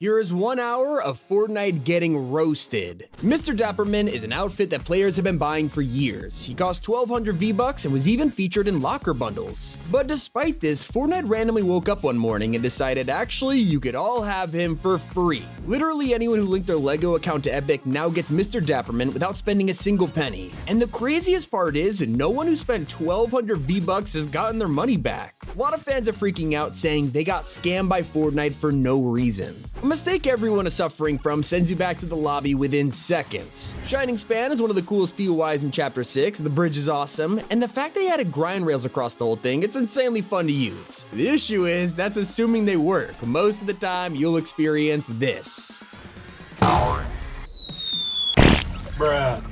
Here is 1 hour of Fortnite getting roasted. Mr. Dapperman is an outfit that players have been buying for years. He cost 1,200 V-Bucks and was even featured in locker bundles. But despite this, Fortnite randomly woke up one morning and decided actually you could all have him for free. Literally anyone who linked their LEGO account to Epic now gets Mr. Dapperman without spending a single penny. And the craziest part is, no one who spent 1,200 V-Bucks has gotten their money back. A lot of fans are freaking out saying they got scammed by Fortnite for no reason. A mistake everyone is suffering from sends you back to the lobby within seconds. Shining Span is one of the coolest POIs in Chapter 6, the bridge is awesome, and the fact they added grind rails across the whole thing, it's insanely fun to use. The issue is, that's assuming they work. Most of the time, you'll experience this. Bruh.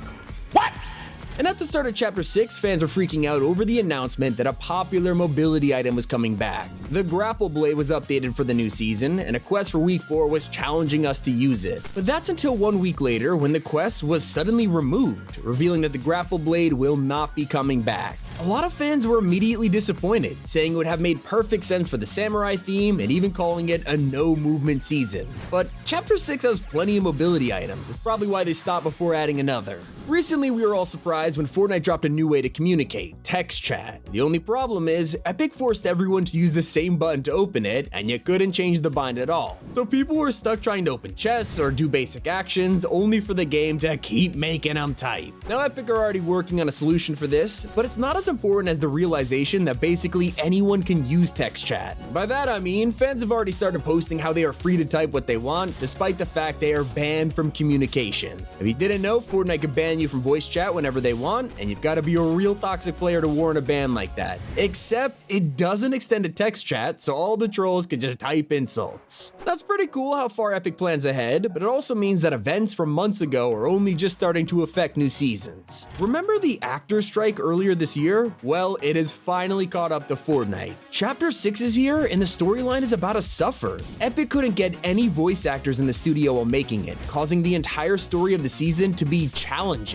And at the start of Chapter 6, fans are freaking out over the announcement that a popular mobility item was coming back. The grapple blade was updated for the new season, and a quest for week 4 was challenging us to use it. But that's until 1 week later when the quest was suddenly removed, revealing that the grapple blade will not be coming back. A lot of fans were immediately disappointed, saying it would have made perfect sense for the samurai theme and even calling it a no movement season. But Chapter 6 has plenty of mobility items, it's probably why they stopped before adding another. Recently, we were all surprised when Fortnite dropped a new way to communicate, text chat. The only problem is, Epic forced everyone to use the same button to open it, and you couldn't change the bind at all. So people were stuck trying to open chests or do basic actions, only for the game to keep making them type. Now Epic are already working on a solution for this, but it's not as important as the realization that basically anyone can use text chat. By that I mean, fans have already started posting how they are free to type what they want, despite the fact they are banned from communication. If you didn't know, Fortnite can ban you from voice chat whenever they want, and you've got to be a real toxic player to warrant a ban like that. Except it doesn't extend to text chat, so all the trolls can just type insults. That's pretty cool how far Epic plans ahead, but it also means that events from months ago are only just starting to affect new seasons. Remember the actor strike earlier this year? Well, it has finally caught up to Fortnite. Chapter 6 is here, and the storyline is about to suffer. Epic couldn't get any voice actors in the studio while making it, causing the entire story of the season to be challenges.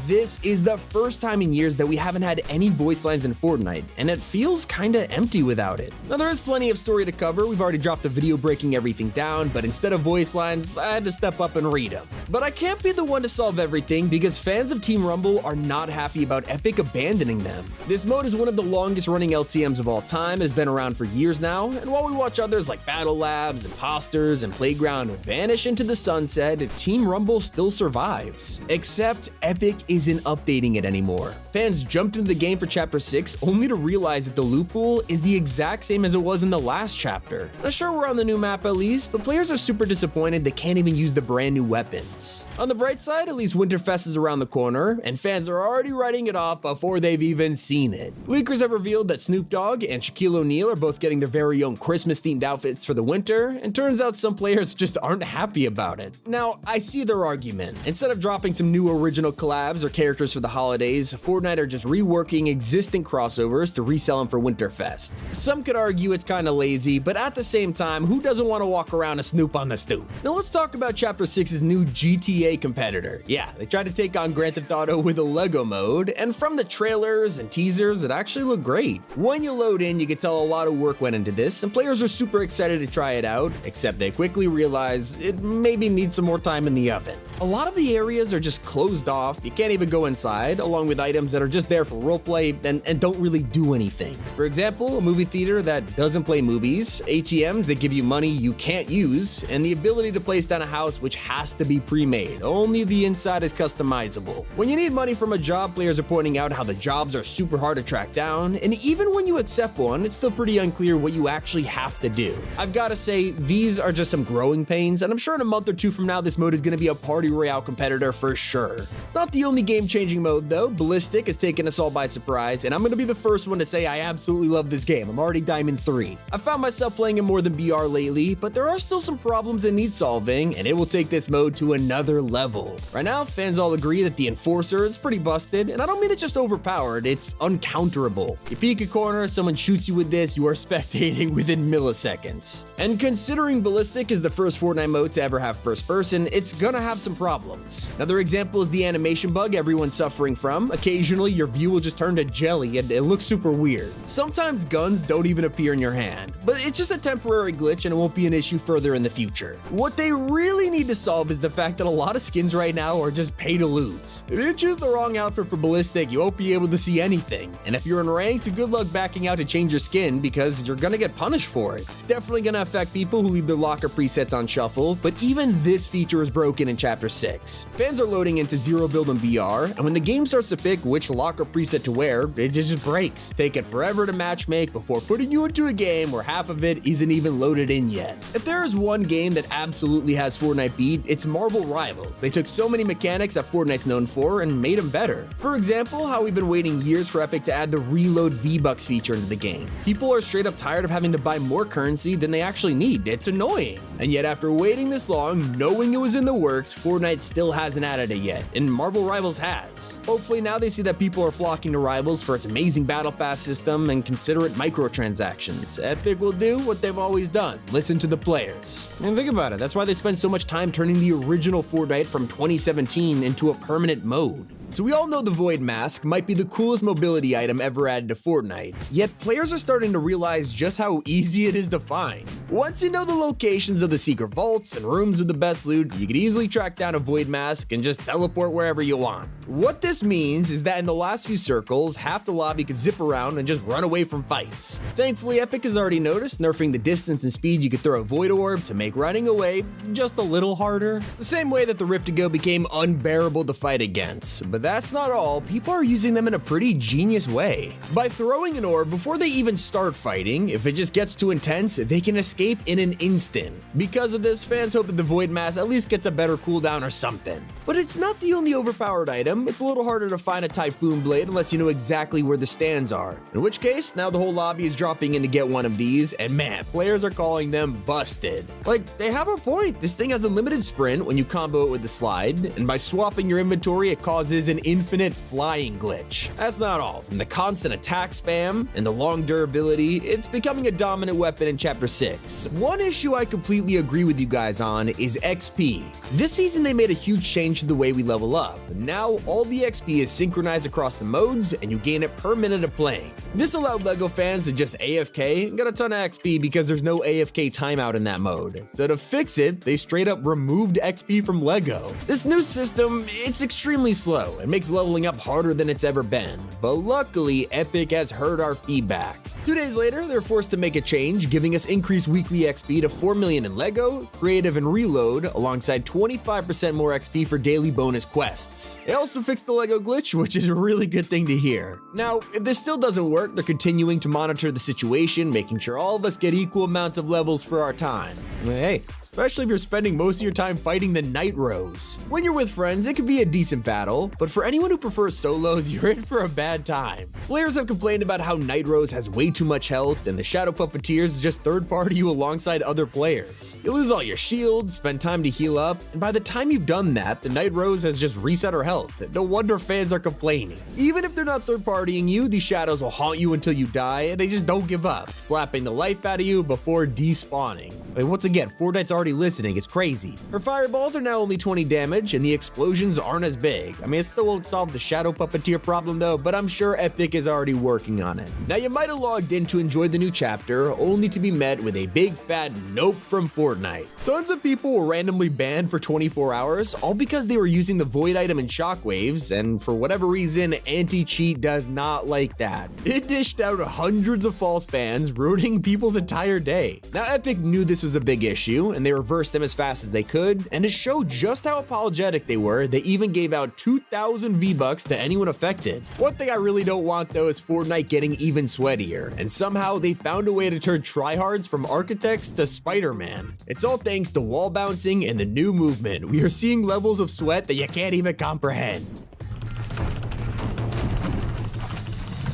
This is the first time in years that we haven't had any voice lines in Fortnite, and it feels kinda empty without it. Now there is plenty of story to cover, we've already dropped a video breaking everything down, but instead of voice lines, I had to step up and read them. But I can't be the one to solve everything because fans of Team Rumble are not happy about Epic abandoning them. This mode is one of the longest running LTMs of all time, has been around for years now, and while we watch others like Battle Labs, Imposters, and Playground vanish into the sunset, Team Rumble still survives. Except Epic isn't updating it anymore. Fans jumped into the game for Chapter 6 only to realize that the loophole is the exact same as it was in the last chapter. Now sure, we're on the new map at least, but players are super disappointed they can't even use the brand new weapons. On the bright side, at least Winterfest is around the corner, and fans are already writing it off before they've even seen it. Leakers have revealed that Snoop Dogg and Shaquille O'Neal are both getting their very own Christmas-themed outfits for the winter, and turns out some players just aren't happy about it. Now, I see their argument. Instead of dropping some new original collabs or characters for the holidays, Fortnite are just reworking existing crossovers to resell them for Winterfest. Some could argue it's kinda lazy, but at the same time, who doesn't want to walk around a Snoop on the stoop? Now let's talk about Chapter 6's new GTA competitor. Yeah, they tried to take on Grand Theft Auto with a LEGO mode, and from the trailers and teasers, it actually looked great. When you load in, you can tell a lot of work went into this, and players are super excited to try it out, except they quickly realize it maybe needs some more time in the oven. A lot of the areas are just closed off, you can't even go inside, along with items that are just there for roleplay and don't really do anything. For example, a movie theater that doesn't play movies, ATMs that give you money you can't use, and the ability to place down a house which has to be pre-made. Only the inside is customizable. When you need money from a job, players are pointing out how the jobs are super hard to track down, and even when you accept one, it's still pretty unclear what you actually have to do. I've gotta say, these are just some growing pains, and I'm sure in a month or two from now, this mode is gonna be a party royale competitor for sure. It's not the only game-changing mode though. Ballistic has taken us all by surprise, and I'm gonna be the first one to say I absolutely love this game. I'm already Diamond 3. I found myself playing it more than BR lately, but there are still some problems that need solving, and it will take this mode to another level. Right now, fans all agree that the Enforcer is pretty busted, and I don't mean it's just overpowered, it's uncounterable. You peek a corner, someone shoots you with this, you are spectating within milliseconds. And considering Ballistic is the first Fortnite mode to ever have first person, it's gonna have some problems. Another example is the the animation bug everyone's suffering from. Occasionally, your view will just turn to jelly and it looks super weird. Sometimes guns don't even appear in your hand, but it's just a temporary glitch and it won't be an issue further in the future. What they really need to solve is the fact that a lot of skins right now are just pay to lose. If you choose the wrong outfit for Ballistic, you won't be able to see anything, and if you're in ranked, good luck backing out to change your skin because you're gonna get punished for it. It's definitely gonna affect people who leave their locker presets on shuffle, but even this feature is broken in Chapter 6. Fans are loading into Zero Build and BR, and when the game starts to pick which locker preset to wear, it just breaks. Take it forever to matchmake before putting you into a game where half of it isn't even loaded in yet. If there is one game that absolutely has Fortnite beat, it's Marvel Rivals. They took so many mechanics that Fortnite's known for and made them better. For example, how we've been waiting years for Epic to add the reload V-Bucks feature into the game. People are straight up tired of having to buy more currency than they actually need. It's annoying. And yet after waiting this long, knowing it was in the works, Fortnite still hasn't added it yet, and Marvel Rivals has. Hopefully now they see that people are flocking to Rivals for its amazing Battle Pass system and consider it microtransactions. Epic will do what they've always done, listen to the players. And think about it, that's why they spend so much time turning the original Fortnite from 2017 into a permanent mode. So we all know the Void Mask might be the coolest mobility item ever added to Fortnite, yet players are starting to realize just how easy it is to find. Once you know the locations of the secret vaults and rooms with the best loot, you can easily track down a Void Mask and just teleport wherever you want. What this means is that in the last few circles, half the lobby could zip around and just run away from fights. Thankfully, Epic has already noticed, nerfing the distance and speed you could throw a Void Orb to make running away just a little harder. The same way that the Rift to Go became unbearable to fight against. But that's not all, people are using them in a pretty genius way. By throwing an orb before they even start fighting, if it just gets too intense, they can escape in an instant. Because of this, fans hope that the Void Mask at least gets a better cooldown or something. But it's not the only overpowered item. It's a little harder to find a Typhoon Blade unless you know exactly where the stands are. In which case, now the whole lobby is dropping in to get one of these, and man, players are calling them busted. Like, they have a point. This thing has a limited sprint when you combo it with the slide, and by swapping your inventory, it causes an infinite flying glitch. That's not all. From the constant attack spam and the long durability, it's becoming a dominant weapon in Chapter 6. One issue I completely agree with you guys on is XP. This season they made a huge change to the way we level up. Now all the XP is synchronized across the modes and you gain it per minute of playing. This allowed LEGO fans to just AFK and get a ton of XP because there's no AFK timeout in that mode. So to fix it, they straight up removed XP from LEGO. This new system, it's extremely slow and makes leveling up harder than it's ever been. But luckily, Epic has heard our feedback. 2 days later, they're forced to make a change, giving us increased weekly XP to 4 million in LEGO, Creative, and Reload, alongside 25% more XP for daily bonus quests. They also fixed the LEGO glitch, which is a really good thing to hear. Now, if this still doesn't work, they're continuing to monitor the situation, making sure all of us get equal amounts of levels for our time. Hey, especially if you're spending most of your time fighting the Night Rose. When you're with friends, it can be a decent battle, but for anyone who prefers solos, you're in for a bad time. Players have complained about how Night Rose has way too much health, and the Shadow Puppeteers just third-party you alongside other players. You lose all your shields, spend time to heal up, and by the time you've done that, the Night Rose has just reset her health. No wonder fans are complaining. Even if they're not third-partying you, these shadows will haunt you until you die, and they just don't give up, slapping the life out of you before despawning. Wait, once again, Fortnite's already listening, it's crazy. Her fireballs are now only 20 damage, and the explosions aren't as big. I mean, it still won't solve the Shadow Puppeteer problem though, but I'm sure Epic is already working on it. Now, you might have logged in to enjoy the new chapter, only to be met with a big fat nope from Fortnite. Tons of people were randomly banned for 24 hours, all because they were using the Void item in Shockwaves, and for whatever reason, Anti-Cheat does not like that. It dished out hundreds of false bans, ruining people's entire day. Now, Epic knew this was a big issue, and they reversed them as fast as they could, and to show just how apologetic they were, they even gave out 2,000 V-Bucks to anyone affected. One thing I really don't want though is Fortnite getting even sweatier, and somehow they found a way to turn tryhards from architects to Spider-Man. It's all thanks to wall bouncing and the new movement. We are seeing levels of sweat that you can't even comprehend.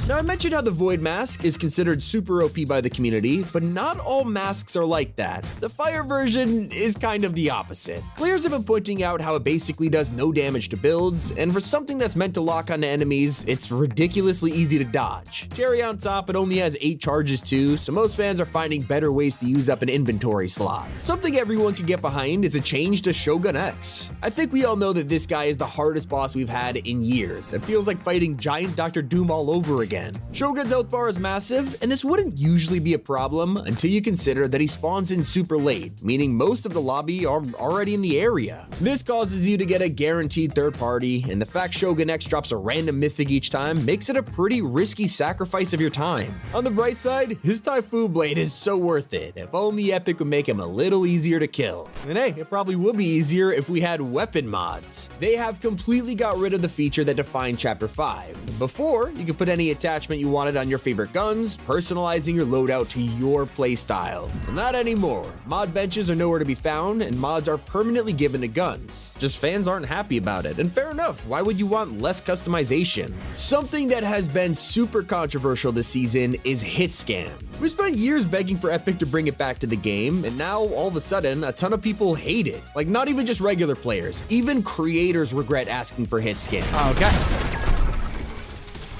Now, I mentioned how the Void Mask is considered super OP by the community, but not all masks are like that. The Fire version is kind of the opposite. Players have been pointing out how it basically does no damage to builds, and for something that's meant to lock onto enemies, it's ridiculously easy to dodge. Cherry on top, it only has 8 charges too, so most fans are finding better ways to use up an inventory slot. Something everyone can get behind is a change to Shogun X. I think we all know that this guy is the hardest boss we've had in years. It feels like fighting giant Dr. Doom all over again. Shogun's health bar is massive, and this wouldn't usually be a problem until you consider that he spawns in super late, meaning most of the lobby are already in the area. This causes you to get a guaranteed third party, and the fact Shogun X drops a random mythic each time makes it a pretty risky sacrifice of your time. On the bright side, his Typhoon Blade is so worth it. If only Epic would make him a little easier to kill. And hey, it probably would be easier if we had weapon mods. They have completely got rid of the feature that defined Chapter 5. Before, you could put any attachment you wanted on your favorite guns, personalizing your loadout to your playstyle. Well, not anymore. Mod benches are nowhere to be found, and mods are permanently given to guns. Just fans aren't happy about it, and fair enough, why would you want less customization? Something that has been super controversial this season is hit scan. We spent years begging for Epic to bring it back to the game, and now all of a sudden, a ton of people hate it. Like, not even just regular players, even creators regret asking for hit scan. Okay.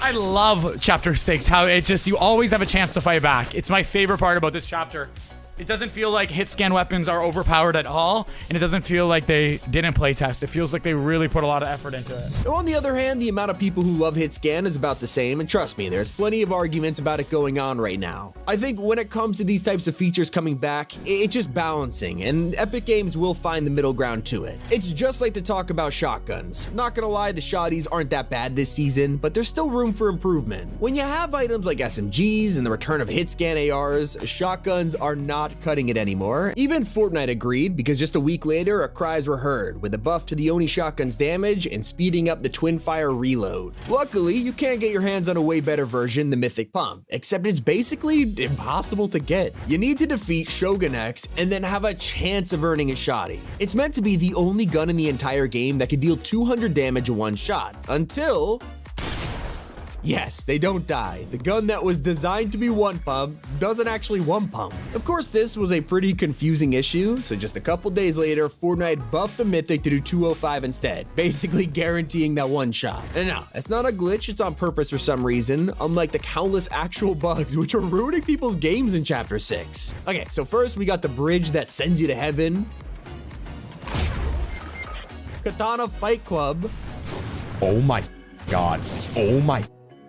I love Chapter 6, how it just, you always have a chance to fight back. It's my favorite part about this chapter. It doesn't feel like hit scan weapons are overpowered at all, and it doesn't feel like they didn't play test. It feels like they really put a lot of effort into it. On the other hand, the amount of people who love hit scan is about the same, and trust me, there's plenty of arguments about it going on right now. I think when it comes to these types of features coming back, it's just balancing, and Epic Games will find the middle ground to it. It's just like the talk about shotguns. Not gonna lie, the shotties aren't that bad this season, but there's still room for improvement. When you have items like SMGs and the return of hit scan ARs, shotguns are not cutting it anymore. Even Fortnite agreed, because just a week later, cries were heard, with a buff to the Oni shotgun's damage and speeding up the twin fire reload. Luckily, you can get your hands on a way better version, the Mythic Pump, except it's basically impossible to get. You need to defeat Shogun X and then have a chance of earning a shotty. It's meant to be the only gun in the entire game that can deal 200 damage in one shot, until... yes, they don't die. The gun that was designed to be one pump doesn't actually one pump. Of course, this was a pretty confusing issue, so just a couple days later, Fortnite buffed the Mythic to do 205 instead, basically guaranteeing that one shot. And no, it's not a glitch, it's on purpose for some reason, unlike the countless actual bugs which are ruining people's games in Chapter 6. Okay, so first we got the bridge that sends you to heaven. Katana Fight Club. Oh my god. Oh my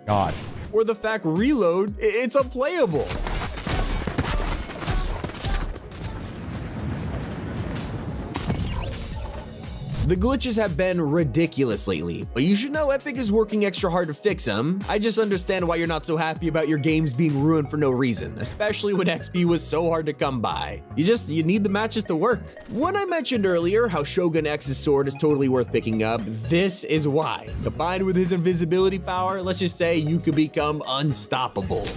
god. Or the fact reload, it's unplayable. The glitches have been ridiculous lately, but you should know Epic is working extra hard to fix them. I just understand why you're not so happy about your games being ruined for no reason, especially when XP was so hard to come by. You need the matches to work. When I mentioned earlier how Shogun X's sword is totally worth picking up, this is why. Combined with his invisibility power, let's just say you could become unstoppable.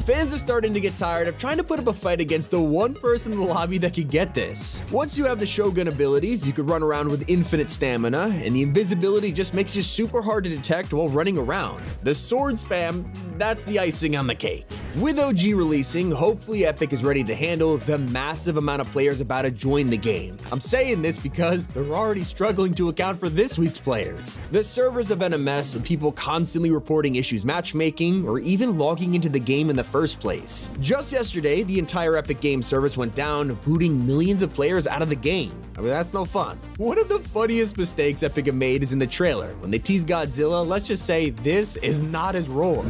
Fans are starting to get tired of trying to put up a fight against the one person in the lobby that could get this. Once you have the Shogun abilities, you could run around with infinite stamina, and the invisibility just makes you super hard to detect while running around. The sword spam, that's the icing on the cake. With OG releasing, hopefully Epic is ready to handle the massive amount of players about to join the game. I'm saying this because they're already struggling to account for this week's players. The servers have been a mess, with people constantly reporting issues matchmaking or even logging into the game in the first place. Just yesterday, the entire Epic Games service went down, booting millions of players out of the game. I mean, that's no fun. One of the funniest mistakes Epic have made is in the trailer. When they tease Godzilla, let's just say this is not his roar.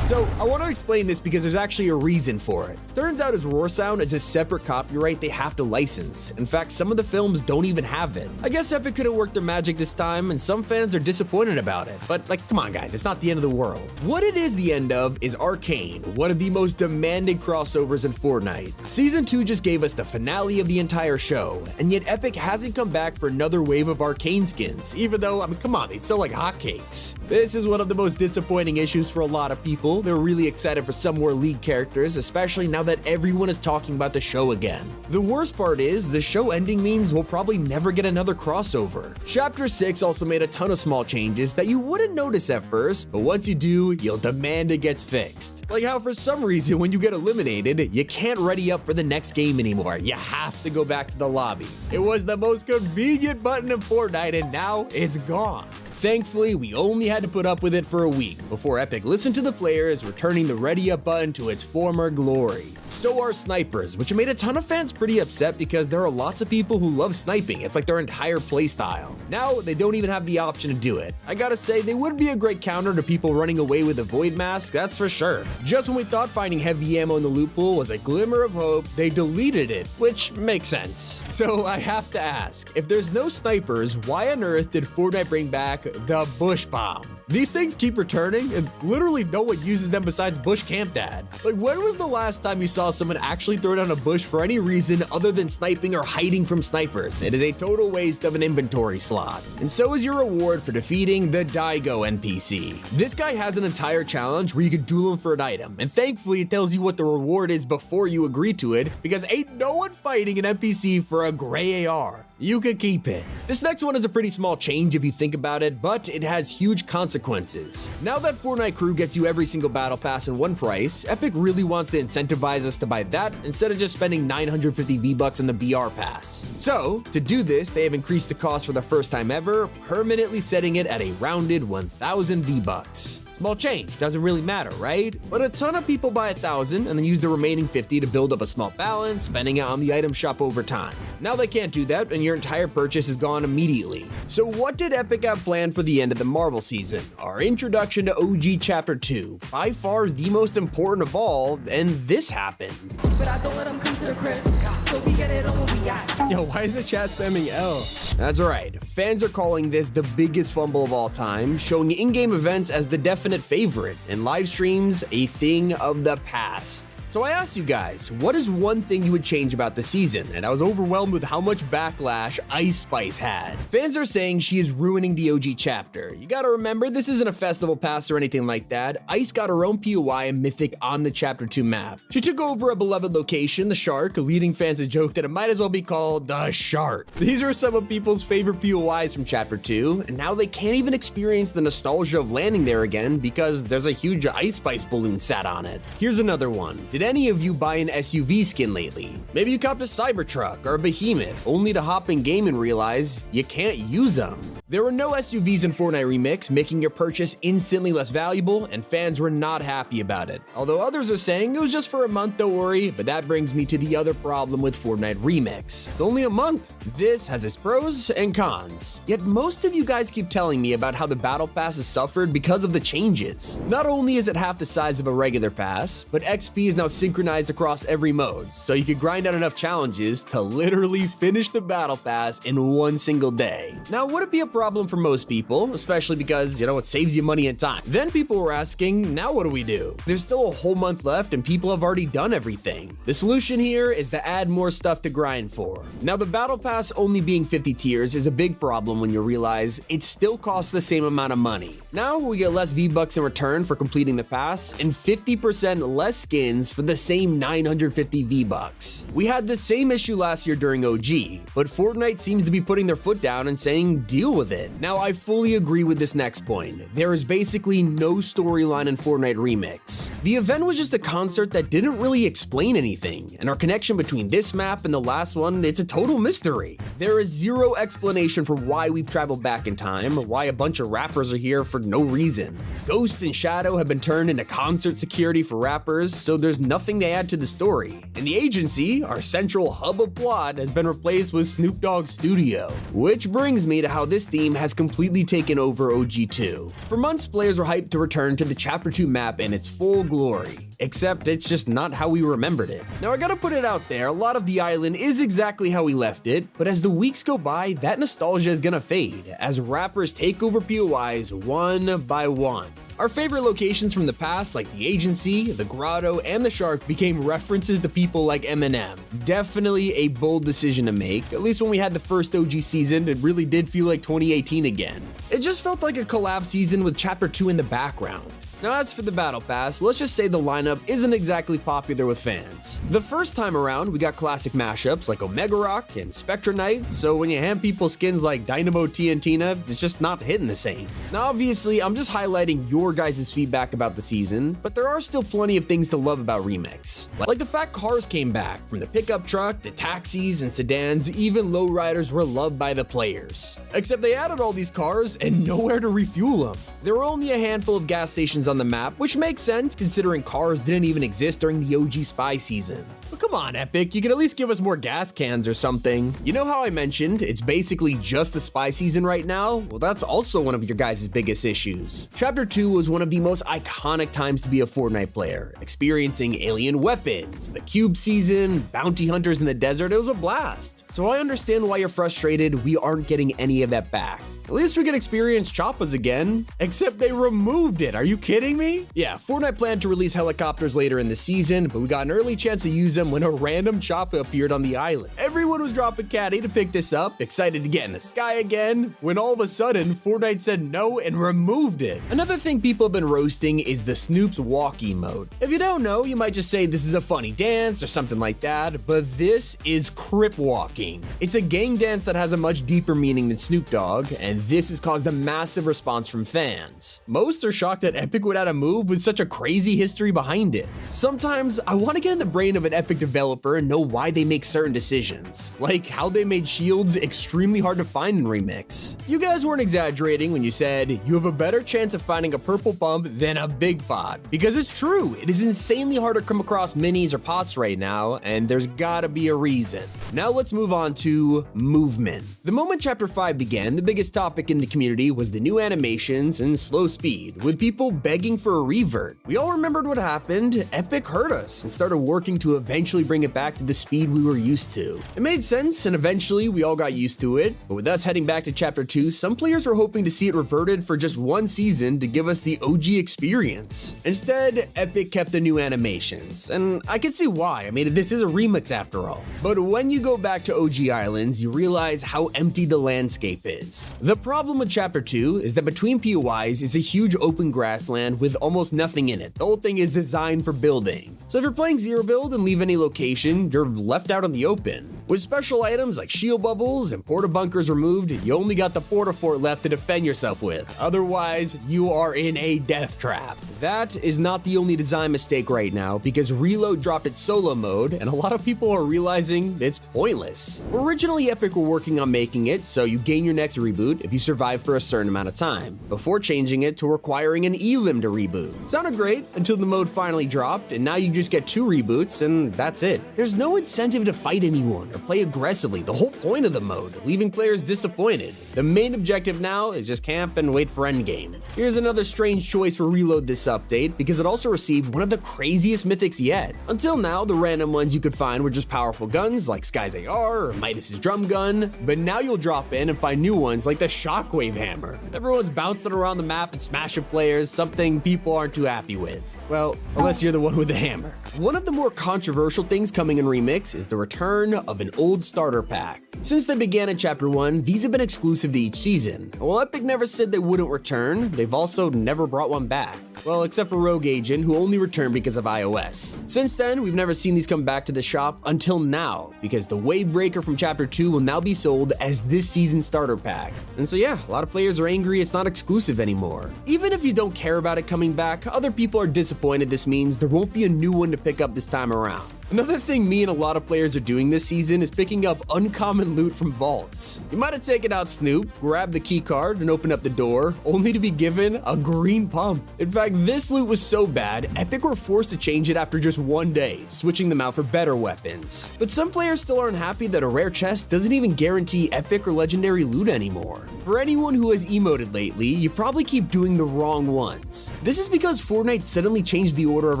So, I want to explain this because there's actually a reason for it. Turns out his roar sound is a separate copyright they have to license. In fact, some of the films don't even have it. I guess Epic couldn't work their magic this time, and some fans are disappointed about it. But, like, come on guys, it's not the end of the world. What it is the end of is Arcane, one of the most demanding crossovers in Fortnite. Season 2 just gave us the finale of the entire show, and yet Epic hasn't come back for another wave of Arcane skins, even though, I mean, come on, they sell like hotcakes. This is one of the most disappointing issues for a lot of people, people, they're really excited for some more League characters, especially now that everyone is talking about the show again. The worst part is, the show ending means we'll probably never get another crossover. Chapter 6 also made a ton of small changes that you wouldn't notice at first, but once you do, you'll demand it gets fixed. Like how for some reason when you get eliminated, you can't ready up for the next game anymore. You have to go back to the lobby. It was the most convenient button in Fortnite and now it's gone. Thankfully, we only had to put up with it for a week before Epic listened to the players, returning the ready up button to its former glory. So are snipers, which made a ton of fans pretty upset because there are lots of people who love sniping. It's like their entire playstyle. Now, they don't even have the option to do it. I gotta say, they would be a great counter to people running away with a void mask, that's for sure. Just when we thought finding heavy ammo in the loot pool was a glimmer of hope, they deleted it, which makes sense. So I have to ask, if there's no snipers, why on earth did Fortnite bring back the bush bomb? These things keep returning and literally no one uses them besides Bush Camp Dad. Like, when was the last time you saw someone actually throw down a bush for any reason other than sniping or hiding from snipers? It is a total waste of an inventory slot. And so is your reward for defeating the Daigo NPC. This guy has an entire challenge where you can duel him for an item, and thankfully it tells you what the reward is before you agree to it, because ain't no one fighting an NPC for a gray AR. You could keep it. This next one is a pretty small change if you think about it, but it has huge consequences. Now that Fortnite Crew gets you every single battle pass in one price, Epic really wants to incentivize us to buy that instead of just spending 950 V-Bucks on the BR pass. So, to do this, they have increased the cost for the first time ever, permanently setting it at a rounded 1,000 V-Bucks. Small change, doesn't really matter, right? But a ton of people buy 1,000 and then use the remaining 50 to build up a small balance, spending it on the item shop over time. Now they can't do that and your entire purchase is gone immediately. So what did Epic have planned for the end of the Marvel season? Our introduction to OG Chapter 2, by far the most important of all, and this happened. But I don't let them come to the crib, so we get it on when we at. Yo, why is the chat spamming L? That's right, fans are calling this the biggest fumble of all time, showing in-game events as the definite favorite, and live streams a thing of the past. So I asked you guys, what is one thing you would change about the season? And I was overwhelmed with how much backlash Ice Spice had. Fans are saying she is ruining the OG chapter. You gotta remember, this isn't a festival pass or anything like that. Ice got her own POI and mythic on the Chapter 2 map. She took over a beloved location, the Shark, leading fans to joke that it might as well be called the Shark. These are some of people's favorite POIs from Chapter 2, and now they can't even experience the nostalgia of landing there again because there's a huge Ice Spice balloon sat on it. Here's another one. Did any of you buy an SUV skin lately? Maybe you copped a Cybertruck or a Behemoth, only to hop in game and realize you can't use them. There were no SUVs in Fortnite Remix, making your purchase instantly less valuable, and fans were not happy about it. Although others are saying it was just for a month, don't worry, but that brings me to the other problem with Fortnite Remix. It's only a month. This has its pros and cons. Yet most of you guys keep telling me about how the Battle Pass has suffered because of the changes. Not only is it half the size of a regular pass, but XP is now synchronized across every mode, so you can grind out enough challenges to literally finish the Battle Pass in one single day. Now, would it be a problem for most people, especially because, it saves you money and time? Then people were asking, now what do we do? There's still a whole month left and people have already done everything. The solution here is to add more stuff to grind for. Now, the Battle Pass only being 50 tiers is a big problem when you realize it still costs the same amount of money. Now, we get less V-Bucks in return for completing the pass and 50% less skins for the same 950 V-Bucks. We had the same issue last year during OG, but Fortnite seems to be putting their foot down and saying deal with it. Now, I fully agree with this next point. There is basically no storyline in Fortnite Remix. The event was just a concert that didn't really explain anything, and our connection between this map and the last one, it's a total mystery. There is zero explanation for why we've traveled back in time, or why a bunch of rappers are here for no reason. Ghost and Shadow have been turned into concert security for rappers, so there's nothing to add to the story. And the agency, our central hub of plot, has been replaced with Snoop Dogg's studio. Which brings me to how this theme has completely taken over OG2. For months, players were hyped to return to the Chapter 2 map in its full glory. Except it's just not how we remembered it. Now I gotta put it out there, a lot of the island is exactly how we left it, but as the weeks go by, that nostalgia is gonna fade, as rappers take over POIs one by one. Our favorite locations from the past, like the agency, the grotto, and the shark, became references to people like Eminem. Definitely a bold decision to make. At least when we had the first OG season, it really did feel like 2018 again. It just felt like a collab season with Chapter 2 in the background. Now as for the Battle Pass, let's just say the lineup isn't exactly popular with fans. The first time around, we got classic mashups like Omega Rock and Spectra Knight, so when you hand people skins like Dynamo TNTina, it's just not hitting the same. Now obviously, I'm just highlighting your guys' feedback about the season, but there are still plenty of things to love about Remix. Like the fact cars came back, from the pickup truck, the taxis and sedans, even lowriders were loved by the players. Except they added all these cars and nowhere to refuel them. There were only a handful of gas stations on the map, which makes sense considering cars didn't even exist during the OG Spy season. But come on, Epic, you could at least give us more gas cans or something. You know how I mentioned it's basically just the Spy season right now? Well, that's also one of your guys' biggest issues. Chapter 2 was one of the most iconic times to be a Fortnite player, experiencing alien weapons, the cube season, bounty hunters in the desert. It was a blast. So I understand why you're frustrated we aren't getting any of that back. At least we can experience Choppas again, except they removed it. Are you kidding me? Yeah, Fortnite planned to release helicopters later in the season, but we got an early chance to use them when a random Choppa appeared on the island. Everyone was dropping caddy to pick this up, excited to get in the sky again, when all of a sudden, Fortnite said no and removed it. Another thing people have been roasting is the Snoop's walkie mode. If you don't know, you might just say this is a funny dance or something like that, but this is crip walking. It's a gang dance that has a much deeper meaning than Snoop Dogg, and this has caused a massive response from fans. Most are shocked that Epic would add a move with such a crazy history behind it. Sometimes I want to get in the brain of an Epic developer and know why they make certain decisions, like how they made shields extremely hard to find in Remix. You guys weren't exaggerating when you said you have a better chance of finding a purple pump than a big pot, because it's true. It is insanely hard to come across minis or pots right now, and there's gotta be a reason. Now let's move on to movement. The moment Chapter 5 began, the biggest topic in the community was the new animations and slow speed, with people begging for a revert. We all remembered what happened. Epic heard us and started working to eventually bring it back to the speed we were used to. It made sense, and eventually we all got used to it, but with us heading back to Chapter 2, some players were hoping to see it reverted for just one season to give us the OG experience. Instead, Epic kept the new animations, and I can see why. I mean, this is a remix after all. But when you go back to OG Islands, you realize how empty the landscape is. The problem with Chapter 2 is that between POIs is a huge open grassland with almost nothing in it. The whole thing is designed for building. So if you're playing zero build and leave any location, you're left out in the open. With special items like shield bubbles and porta bunkers removed, you only got the porta fort left to defend yourself with. Otherwise, you are in a death trap. That is not the only design mistake right now, because Reload dropped its solo mode, and a lot of people are realizing it's pointless. Originally, Epic were working on making it so you gain your next reboot if you survive for a certain amount of time, before changing it to requiring an elim to reboot. Sounded great until the mode finally dropped, and now you just get 2 reboots and that's it. There's no incentive to fight anyone or play aggressively, the whole point of the mode, leaving players disappointed. The main objective now is just camp and wait for endgame. Here's another strange choice for Reload this update, because it also received one of the craziest mythics yet. Until now, the random ones you could find were just powerful guns like Sky's AR or Midas's drum gun, but now you'll drop in and find new ones like the Shockwave Hammer. Everyone's bouncing around the map and smashing players, something people aren't too happy with. Well, unless you're the one with the hammer. One of the more controversial things coming in Remix is the return of an old starter pack. Since they began in Chapter 1, these have been exclusive to each season. While Epic never said they wouldn't return, they've also never brought one back. Well, except for Rogue Agent, who only returned because of iOS. Since then, we've never seen these come back to the shop until now, because the Wave Breaker from Chapter 2 will now be sold as this season's starter pack. And so yeah, a lot of players are angry it's not exclusive anymore. Even if you don't care about it coming back, other people are disappointed this means there won't be a new one to pick up this time around. Another thing me and a lot of players are doing this season is picking up uncommon loot from vaults. You might have taken out Snoop, grabbed the key card, and opened up the door, only to be given a green pump. In fact, this loot was so bad, Epic were forced to change it after just one day, switching them out for better weapons. But some players still aren't happy that a rare chest doesn't even guarantee epic or legendary loot anymore. For anyone who has emoted lately, you probably keep doing the wrong ones. This is because Fortnite suddenly changed the order of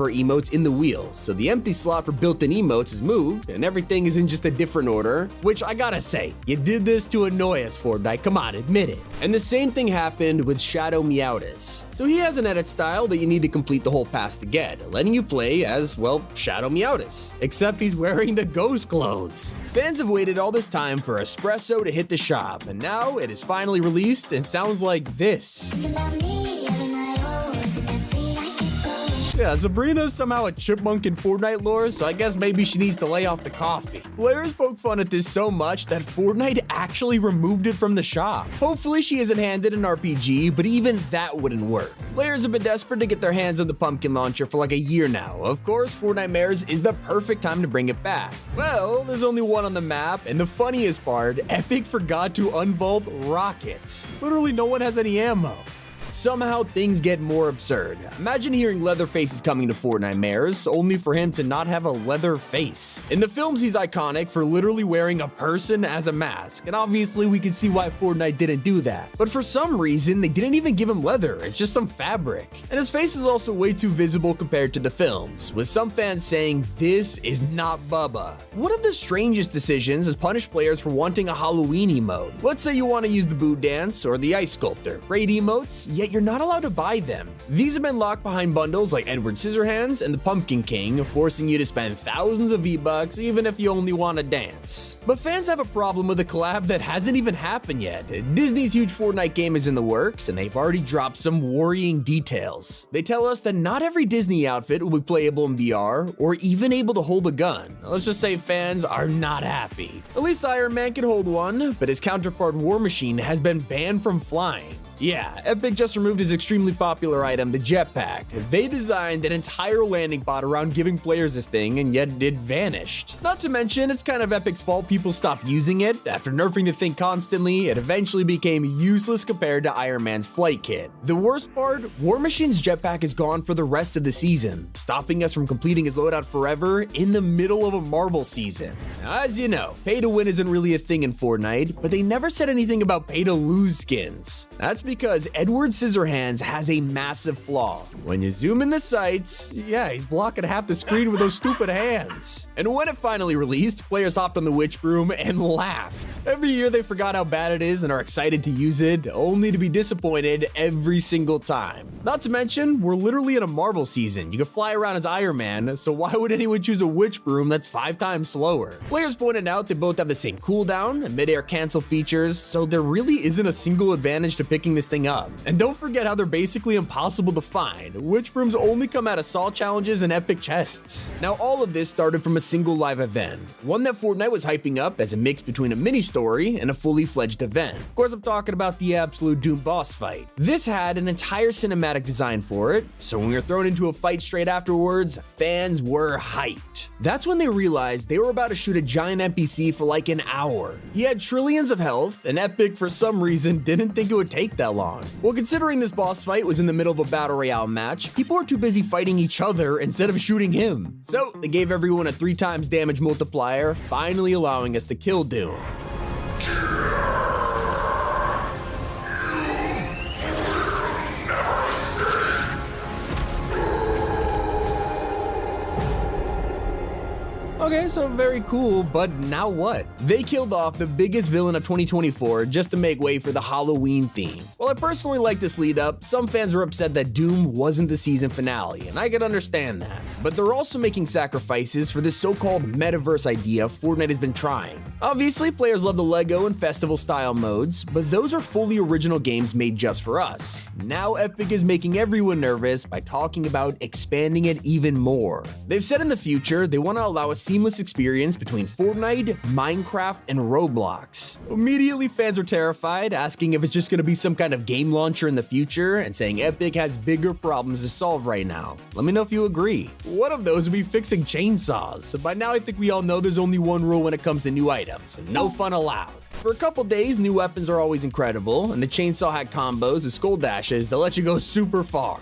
our emotes in the wheel, so the empty slot for built-in emotes is moved, and everything is in just a different order, which I gotta say, you did this to annoy us, Fortnite, come on, admit it. And the same thing happened with Shadow Meowtis. So he has an edit style that you need to complete the whole pass to get, letting you play as, well, Shadow Meowtis. Except he's wearing the ghost clothes. Fans have waited all this time for Espresso to hit the shop, and now it is finally released and sounds like this. Think about me every night, oh, is it that sweet? I Yeah, Sabrina's somehow a chipmunk in Fortnite lore, so I guess maybe she needs to lay off the coffee. Players poke fun at this so much that Fortnite actually removed it from the shop. Hopefully she isn't handed an RPG, but even that wouldn't work. Players have been desperate to get their hands on the pumpkin launcher for like a year now. Of course, Fortnite Mares is the perfect time to bring it back. Well, there's only one on the map, and the funniest part, Epic forgot to unvault rockets. Literally no one has any ammo. Somehow things get more absurd. Imagine hearing Leatherface is coming to Fortnite Mares, only for him to not have a leather face. In the films, he's iconic for literally wearing a person as a mask, and obviously we can see why Fortnite didn't do that. But for some reason, they didn't even give him leather, it's just some fabric. And his face is also way too visible compared to the films, with some fans saying this is not Bubba. One of the strangest decisions is punish players for wanting a Halloween emote. Let's say you want to use the boot dance or the ice sculptor, great emotes, yet you're not allowed to buy them. These have been locked behind bundles like Edward Scissorhands and the Pumpkin King, forcing you to spend thousands of V-Bucks even if you only want to dance. But fans have a problem with a collab that hasn't even happened yet. Disney's huge Fortnite game is in the works, and they've already dropped some worrying details. They tell us that not every Disney outfit will be playable in VR or even able to hold a gun. Let's just say fans are not happy. At least Iron Man can hold one, but his counterpart War Machine has been banned from flying. Yeah, Epic just removed his extremely popular item, the jetpack. They designed an entire landing pod around giving players this thing, and yet it vanished. Not to mention, it's kind of Epic's fault people stopped using it. After nerfing the thing constantly, it eventually became useless compared to Iron Man's flight kit. The worst part, War Machine's jetpack is gone for the rest of the season, stopping us from completing his loadout forever in the middle of a Marvel season. Now, as you know, pay to win isn't really a thing in Fortnite, but they never said anything about pay to lose skins. That's because Edward Scissorhands has a massive flaw. When you zoom in the sights, yeah, he's blocking half the screen with those stupid hands. And when it finally released, players hopped on the witch broom and laughed. Every year they forgot how bad it is and are excited to use it, only to be disappointed every single time. Not to mention, we're literally in a Marvel season. You can fly around as Iron Man, so why would anyone choose a witch broom that's 5 times slower? Players pointed out they both have the same cooldown and mid-air cancel features, so there really isn't a single advantage to picking this thing up. And don't forget how they're basically impossible to find. Witch brooms only come out of assault challenges and epic chests. Now all of this started from a single live event, one that Fortnite was hyping up as a mix between a mini story and a fully fledged event. Of course, I'm talking about the absolute Doom boss fight. This had an entire cinematic design for it, so when we were thrown into a fight straight afterwards, fans were hyped. That's when they realized they were about to shoot a giant NPC for like an hour. He had trillions of health, and Epic for some reason didn't think it would take that long. Well, considering this boss fight was in the middle of a battle royale match, people were too busy fighting each other instead of shooting him. So they gave everyone a 3 times damage multiplier, finally allowing us to kill Doom. Okay, so very cool, but now what? They killed off the biggest villain of 2024 just to make way for the Halloween theme. While I personally like this lead up, some fans were upset that Doom wasn't the season finale, and I can understand that. But they're also making sacrifices for this so-called metaverse idea Fortnite has been trying. Obviously, players love the Lego and festival style modes, but those are fully original games made just for us. Now Epic is making everyone nervous by talking about expanding it even more. They've said in the future they want to allow a seamless experience between Fortnite, Minecraft, and Roblox. Immediately fans are terrified, asking if it's just going to be some kind of game launcher in the future, and saying Epic has bigger problems to solve right now. Let me know if you agree. One of those would be fixing chainsaws. By now I think we all know there's only one rule when it comes to new items, and no fun allowed. For a couple days, new weapons are always incredible, and the chainsaw had combos and skull dashes that let you go super far.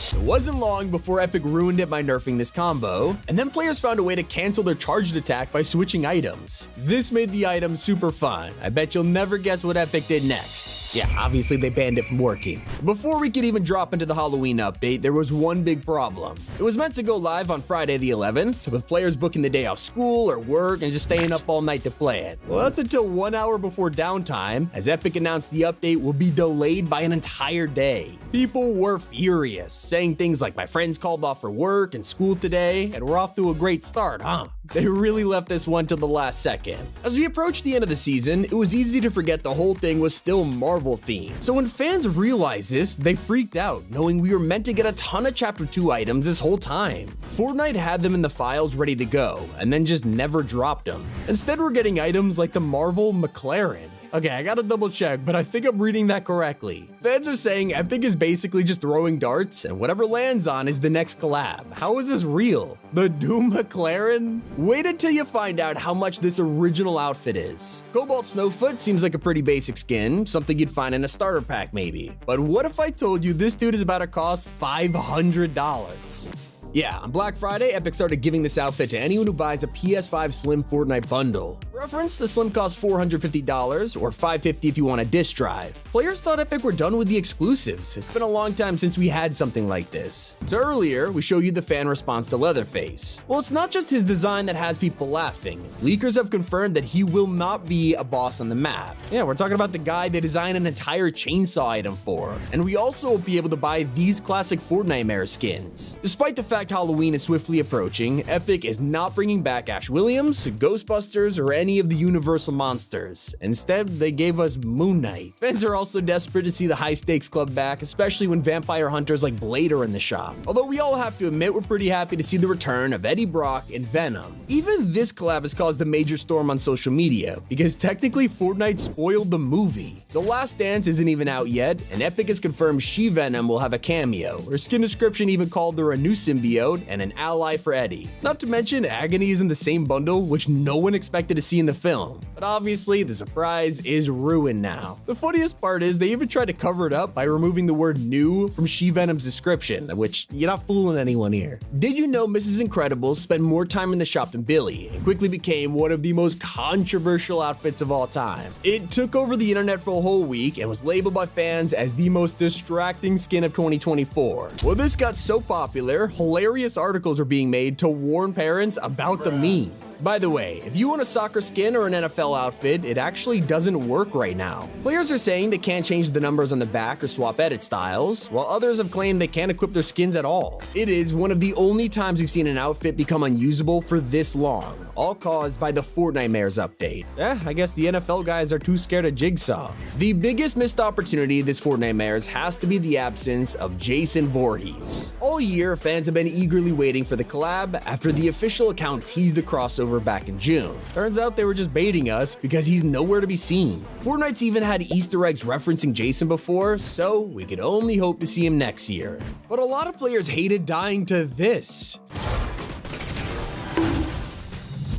It wasn't long before Epic ruined it by nerfing this combo, and then players found a way to cancel their charged attack by switching items. This made the item super fun. I bet you'll never guess what Epic did next. Yeah, obviously they banned it from working. Before we could even drop into the Halloween update, there was one big problem. It was meant to go live on Friday the 11th, with players booking the day off school or work and just staying up all night to play it. Well, that's until 1 hour before downtime, as Epic announced the update will be delayed by an entire day. People were furious, saying things like, "My friends called off for work and school today, and we're off to a great start, huh?" They really left this one till the last second. As we approached the end of the season, it was easy to forget the whole thing was still Marvel themed. So when fans realized this, they freaked out, knowing we were meant to get a ton of Chapter 2 items this whole time. Fortnite had them in the files ready to go, and then just never dropped them. Instead, we're getting items like the Marvel McLaren. Okay, I gotta double check, but I think I'm reading that correctly. Fans are saying Epic is basically just throwing darts, and whatever lands on is the next collab. How is this real? The Doom McLaren? Wait until you find out how much this original outfit is. Cobalt Snowfoot seems like a pretty basic skin, something you'd find in a starter pack maybe. But what if I told you this dude is about to cost $500? Yeah, on Black Friday, Epic started giving this outfit to anyone who buys a PS5 Slim Fortnite bundle. For reference, the Slim costs $450 or $550 if you want a disc drive. Players thought Epic were done with the exclusives. It's been a long time since we had something like this. So earlier, we showed you the fan response to Leatherface. Well, it's not just his design that has people laughing. Leakers have confirmed that he will not be a boss on the map. Yeah, we're talking about the guy they designed an entire chainsaw item for. And we also will be able to buy these classic Fortnite skins. Despite the fact Halloween is swiftly approaching, Epic is not bringing back Ash Williams, Ghostbusters, or any of the Universal monsters. Instead, they gave us Moon Knight. Fans are also desperate to see the High Stakes Club back, especially when vampire hunters like Blade are in the shop. Although we all have to admit we're pretty happy to see the return of Eddie Brock and Venom. Even this collab has caused a major storm on social media, because technically Fortnite spoiled the movie. The Last Dance isn't even out yet, and Epic has confirmed She-Venom will have a cameo. Her skin description even called her a new symbiote and an ally for Eddie. Not to mention, Agony is in the same bundle, which no one expected to see in the film. But obviously, the surprise is ruined now. The funniest part is they even tried to cover it up by removing the word new from She-Venom's description, which you're not fooling anyone here. Did you know Mrs. Incredible spent more time in the shop than Billy and quickly became one of the most controversial outfits of all time? It took over the internet for a whole week and was labeled by fans as the most distracting skin of 2024. Well, this got so popular, hilarious articles are being made to warn parents about the meme. By the way, if you want a soccer skin or an NFL outfit, it actually doesn't work right now. Players are saying they can't change the numbers on the back or swap edit styles, while others have claimed they can't equip their skins at all. It is one of the only times we've seen an outfit become unusable for this long, all caused by the Fortnite update. I guess the NFL guys are too scared of Jigsaw. The biggest missed opportunity this Fortnite has to be the absence of Jason Voorhees. All year, fans have been eagerly waiting for the collab after the official account teased the crossover back in June. Turns out they were just baiting us because he's nowhere to be seen. Fortnite's even had Easter eggs referencing Jason before, so we could only hope to see him next year. But a lot of players hated dying to this.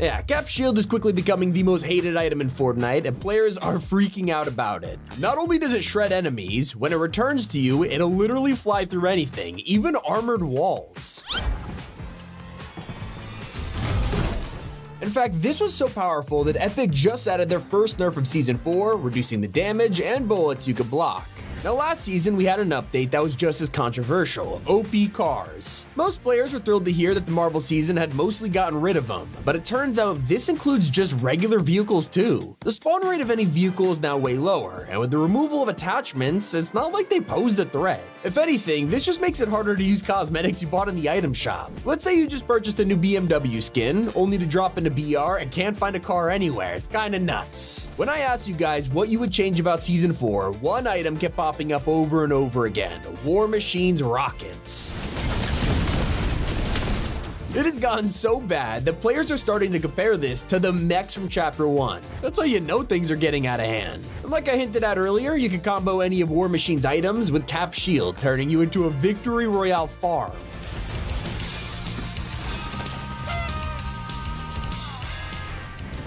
Yeah, Cap Shield is quickly becoming the most hated item in Fortnite, and players are freaking out about it. Not only does it shred enemies, when it returns to you, it'll literally fly through anything, even armored walls. In fact, this was so powerful that Epic just added their first nerf of Season 4, reducing the damage and bullets you could block. Now last season we had an update that was just as controversial, OP cars. Most players were thrilled to hear that the Marvel season had mostly gotten rid of them, but it turns out this includes just regular vehicles too. The spawn rate of any vehicle is now way lower, and with the removal of attachments, it's not like they posed a threat. If anything, this just makes it harder to use cosmetics you bought in the item shop. Let's say you just purchased a new BMW skin, only to drop into BR and can't find a car anywhere. It's kinda nuts. When I asked you guys what you would change about Season 4, one item kept popping up over and over again: War Machine's rockets. It has gotten so bad that players are starting to compare this to the mechs from Chapter 1. That's how you know things are getting out of hand. And like I hinted at earlier, you can combo any of War Machine's items with Cap Shield, turning you into a Victory Royale farm.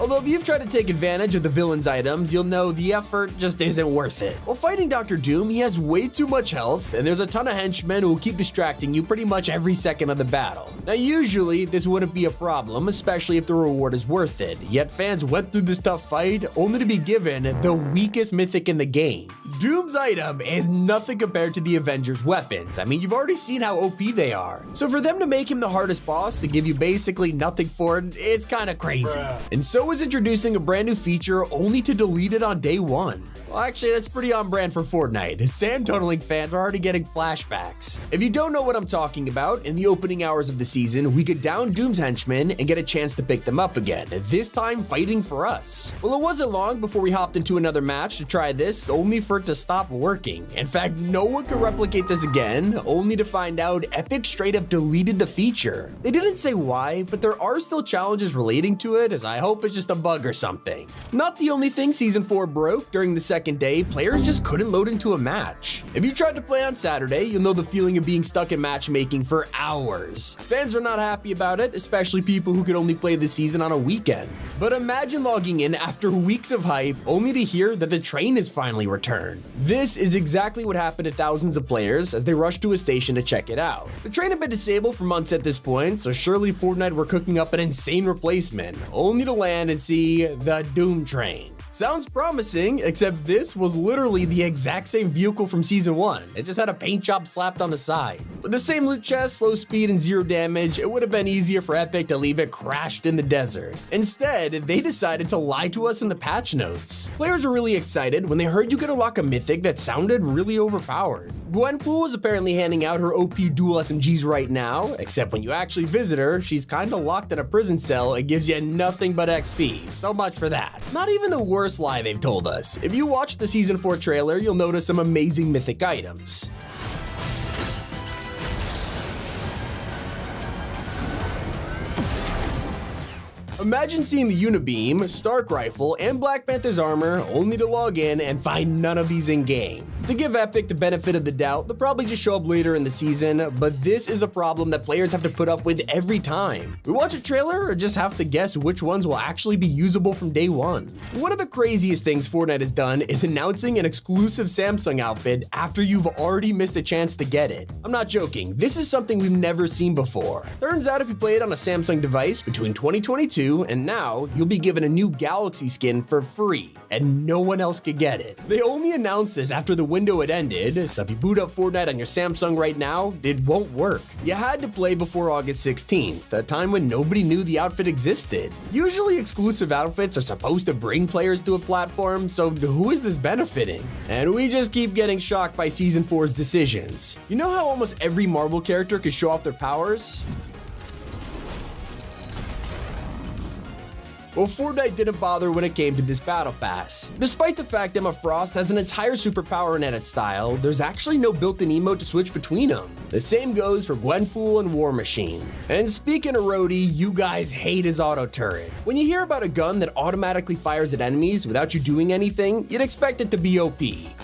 Although if you've tried to take advantage of the villain's items, you'll know the effort just isn't worth it. While fighting Dr. Doom, he has way too much health, and there's a ton of henchmen who will keep distracting you pretty much every second of the battle. Now usually, this wouldn't be a problem, especially if the reward is worth it, yet fans went through this tough fight only to be given the weakest mythic in the game. Doom's item is nothing compared to the Avengers' weapons. I mean, you've already seen how OP they are. So for them to make him the hardest boss and give you basically nothing for it, it's kinda crazy. And so was introducing a brand new feature only to delete it on day one. Well, actually, that's pretty on brand for Fortnite. Sand tunneling fans are already getting flashbacks. If you don't know what I'm talking about, in the opening hours of the season, we could down Doom's henchmen and get a chance to pick them up again, this time fighting for us. Well, it wasn't long before we hopped into another match to try this, only for it to stop working. In fact, no one could replicate this again, only to find out Epic straight up deleted the feature. They didn't say why, but there are still challenges relating to it, as I hope it's just a bug or something. Not the only thing Season 4 broke. During the second day, players just couldn't load into a match. If you tried to play on Saturday, you'll know the feeling of being stuck in matchmaking for hours. Fans are not happy about it, especially people who could only play this season on a weekend. But imagine logging in after weeks of hype, only to hear that the train has finally returned. This is exactly what happened to thousands of players as they rushed to a station to check it out. The train had been disabled for months at this point, so surely Fortnite were cooking up an insane replacement, only to land and see the Doom train. Sounds promising, except this was literally the exact same vehicle from Season 1. It just had a paint job slapped on the side. With the same loot chest, slow speed, and zero damage, it would have been easier for Epic to leave it crashed in the desert. Instead, they decided to lie to us in the patch notes. Players were really excited when they heard you could unlock a mythic that sounded really overpowered. Gwenpool is apparently handing out her OP dual SMGs right now, except when you actually visit her, she's kinda locked in a prison cell and gives you nothing but XP. So much for that. Not even the worst lie they've told us. If you watch the Season 4 trailer, you'll notice some amazing mythic items. Imagine seeing the Unibeam, Stark Rifle, and Black Panther's armor only to log in and find none of these in-game. To give Epic the benefit of the doubt, they'll probably just show up later in the season, but this is a problem that players have to put up with every time. We watch a trailer or just have to guess which ones will actually be usable from day one. One of the craziest things Fortnite has done is announcing an exclusive Samsung outfit after you've already missed a chance to get it. I'm not joking, this is something we've never seen before. Turns out if you play it on a Samsung device between 2022 and now, you'll be given a new Galaxy skin for free, and no one else could get it. They only announced this after the window had ended, so if you boot up Fortnite on your Samsung right now, it won't work. You had to play before August 16th, a time when nobody knew the outfit existed. Usually exclusive outfits are supposed to bring players to a platform, so who is this benefiting? And we just keep getting shocked by Season 4's decisions. You know how almost every Marvel character could show off their powers? Well, Fortnite didn't bother when it came to this battle pass. Despite the fact Emma Frost has an entire superpower in edit style, there's actually no built-in emote to switch between them. The same goes for Gwenpool and War Machine. And speaking of Rhodey, you guys hate his auto turret. When you hear about a gun that automatically fires at enemies without you doing anything, you'd expect it to be OP.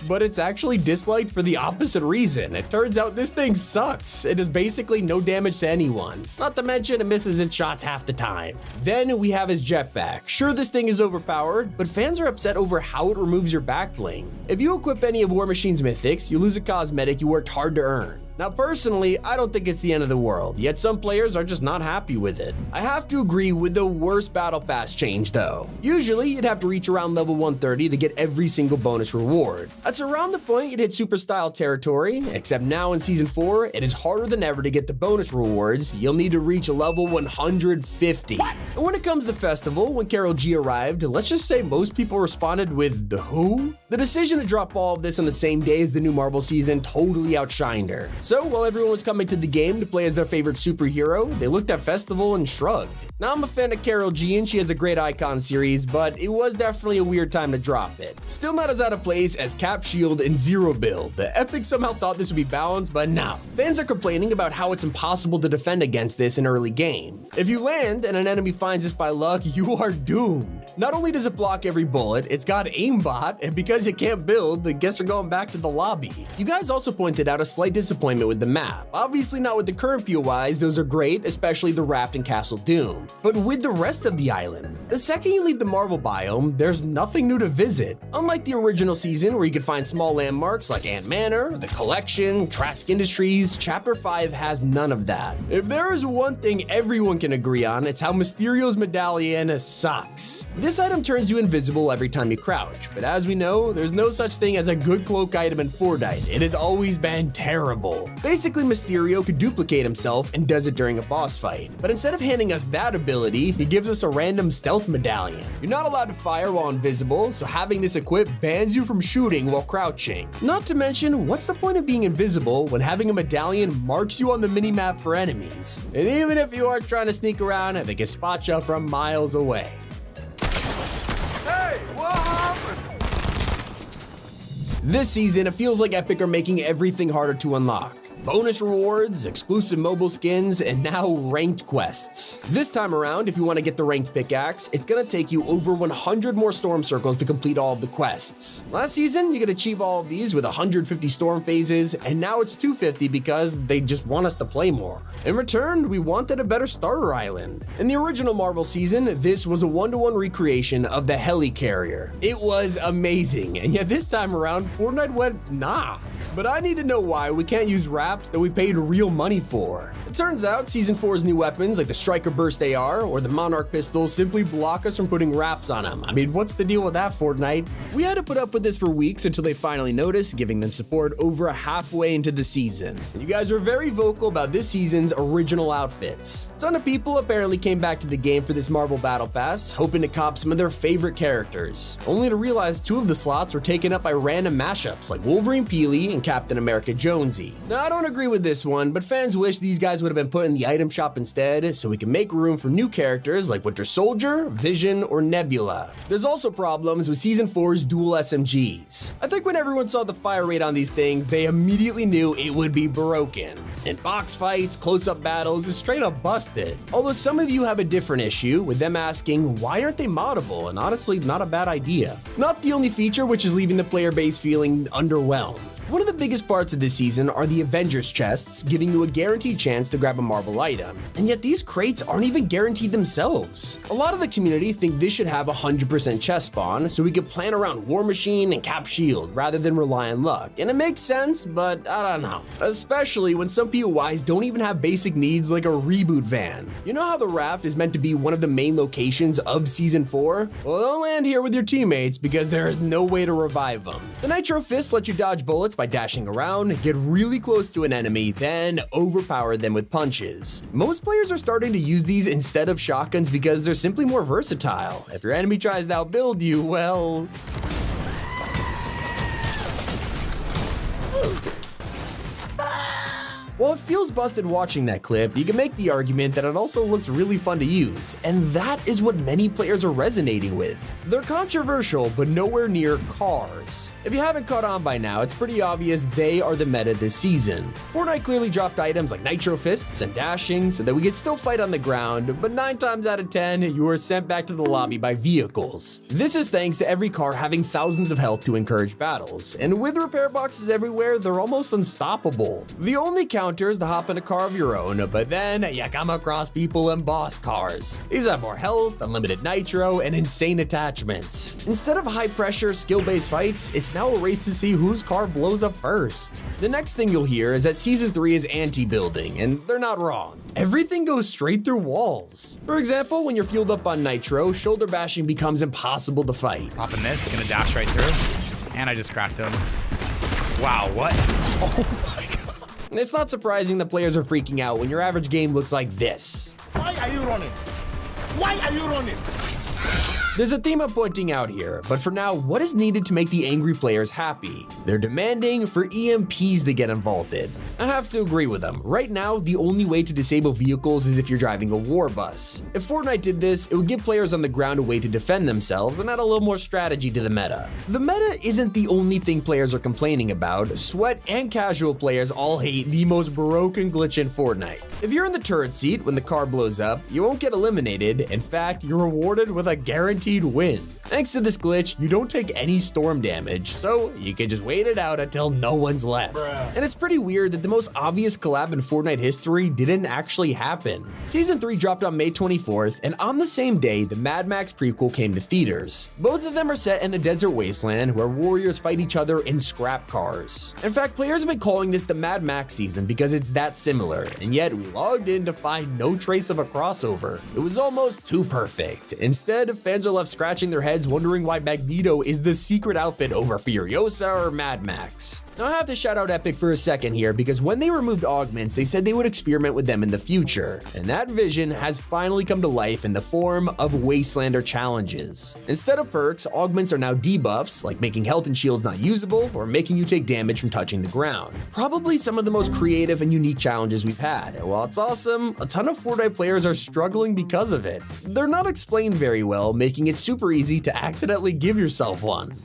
But it's actually disliked for the opposite reason. It turns out this thing sucks. It does basically no damage to anyone. Not to mention it misses its shots half the time. Then we have his jetpack. Sure, this thing is overpowered, but fans are upset over how it removes your back bling. If you equip any of War Machine's mythics, you lose a cosmetic you worked hard to earn. Now personally, I don't think it's the end of the world, yet some players are just not happy with it. I have to agree with the worst battle pass change though. Usually you'd have to reach around level 130 to get every single bonus reward. That's around the point you'd hit super style territory, except now in Season 4, it is harder than ever to get the bonus rewards. You'll need to reach a level 150. And when it comes to Festival, when Karol G arrived, let's just say most people responded with who? The decision to drop all of this on the same day as the new Marvel season totally outshined her. So while everyone was coming to the game to play as their favorite superhero, they looked at Festival and shrugged. Now I'm a fan of Karol G and she has a great icon series, but it was definitely a weird time to drop it. Still not as out of place as Cap Shield and Zero Build. The Epic somehow thought this would be balanced, but no. Fans are complaining about how it's impossible to defend against this in early game. If you land and an enemy finds this by luck, you are doomed. Not only does it block every bullet, it's got aimbot, and because you can't build, I guess you're going back to the lobby. You guys also pointed out a slight disappointment with the map. Obviously not with the current POIs, those are great, especially the Raft and Castle Doom. But with the rest of the island, the second you leave the Marvel biome, there's nothing new to visit. Unlike the original season where you could find small landmarks like Ant Manor, the Collection, Trask Industries, Chapter 5 has none of that. If there is one thing everyone can agree on, it's how Mysterio's medallion sucks. This item turns you invisible every time you crouch, but as we know, there's no such thing as a good cloak item in Fortnite. It has always been terrible. Basically, Mysterio could duplicate himself and does it during a boss fight, but instead of handing us that ability, he gives us a random stealth medallion. You're not allowed to fire while invisible, so having this equipped bans you from shooting while crouching. Not to mention, what's the point of being invisible when having a medallion marks you on the minimap for enemies? And even if you are trying to sneak around, they can spot you from miles away. Hey, what happened? This season, it feels like Epic are making everything harder to unlock. Bonus rewards, exclusive mobile skins, and now ranked quests. This time around, if you want to get the ranked pickaxe, it's gonna take you over 100 more storm circles to complete all of the quests. Last season, you could achieve all of these with 150 storm phases, and now it's 250 because they just want us to play more. In return, we wanted a better starter island. In the original Marvel season, this was a 1-to-1 recreation of the Helicarrier. It was amazing, and yet this time around, Fortnite went, nah. But I need to know why we can't use wraps that we paid real money for. It turns out Season 4's new weapons like the Striker Burst AR or the Monarch pistol simply block us from putting wraps on them. I mean, what's the deal with that, Fortnite? We had to put up with this for weeks until they finally noticed, giving them support over halfway into the season. And you guys were very vocal about this season's original outfits. A ton of people apparently came back to the game for this Marvel Battle Pass, hoping to cop some of their favorite characters, only to realize 2 of the slots were taken up by random mashups like Wolverine Peely and Captain America Jonesy. Now, I don't agree with this one, but fans wish these guys would have been put in the item shop instead so we can make room for new characters like Winter Soldier, Vision, or Nebula. There's also problems with Season 4's dual SMGs. I think when everyone saw the fire rate on these things, they immediately knew it would be broken. In box fights, close-up battles, it's straight up busted. Although some of you have a different issue, with them asking why aren't they moddable, and honestly, not a bad idea. Not the only feature which is leaving the player base feeling underwhelmed. One of the biggest parts of this season are the Avengers chests, giving you a guaranteed chance to grab a Marvel item. And yet these crates aren't even guaranteed themselves. A lot of the community think this should have 100% chest spawn, so we could plan around War Machine and Cap Shield rather than rely on luck. And it makes sense, but I don't know. Especially when some POIs don't even have basic needs like a reboot van. You know how the raft is meant to be one of the main locations of Season 4? Well, don't land here with your teammates because there is no way to revive them. The Nitro Fists let you dodge bullets by dashing around, get really close to an enemy, then overpower them with punches. Most players are starting to use these instead of shotguns because they're simply more versatile. If your enemy tries to outbuild you, well... While it feels busted watching that clip, you can make the argument that it also looks really fun to use, and that is what many players are resonating with. They're controversial, but nowhere near cars. If you haven't caught on by now, it's pretty obvious they are the meta this season. Fortnite clearly dropped items like Nitro Fists and dashing so that we could still fight on the ground, but 9 times out of 10, you are sent back to the lobby by vehicles. This is thanks to every car having thousands of health to encourage battles, and with repair boxes everywhere, they're almost unstoppable. The only counter is to hop in a car of your own, but then you come across people in boss cars. These have more health, unlimited nitro, and insane attachments. Instead of high-pressure, skill-based fights, it's now a race to see whose car blows up first. The next thing you'll hear is that Season 3 is anti-building, and they're not wrong. Everything goes straight through walls. For example, when you're fueled up on nitro, shoulder bashing becomes impossible to fight. Popping this, gonna dash right through. And I just cracked him. Wow, what? Oh my god. It's not surprising that players are freaking out when your average game looks like this. Why are you running? Why are you running? There's a theme I'm pointing out here, but for now, what is needed to make the angry players happy? They're demanding for EMPs to get involved in. I have to agree with them. Right now, the only way to disable vehicles is if you're driving a war bus. If Fortnite did this, it would give players on the ground a way to defend themselves and add a little more strategy to the meta. The meta isn't the only thing players are complaining about. Sweat and casual players all hate the most broken glitch in Fortnite. If you're in the turret seat when the car blows up, you won't get eliminated. In fact, you're rewarded with a guaranteed win. Thanks to this glitch, you don't take any storm damage, so you can just wait wait it out until no one's left. And it's pretty weird that the most obvious collab in Fortnite history didn't actually happen. Season 3 dropped on May 24th, and on the same day, the Mad Max prequel came to theaters. Both of them are set in a desert wasteland where warriors fight each other in scrap cars. In fact, players have been calling this the Mad Max season because it's that similar, and yet we logged in to find no trace of a crossover. It was almost too perfect. Instead, fans are left scratching their heads wondering why Magneto is the secret outfit over Furiosa or Mad Max. Now I have to shout out Epic for a second here because when they removed augments, they said they would experiment with them in the future, and that vision has finally come to life in the form of Wastelander challenges. Instead of perks, augments are now debuffs, like making health and shields not usable or making you take damage from touching the ground. Probably some of the most creative and unique challenges we've had, and while it's awesome, a ton of Fortnite players are struggling because of it. They're not explained very well, making it super easy to accidentally give yourself one.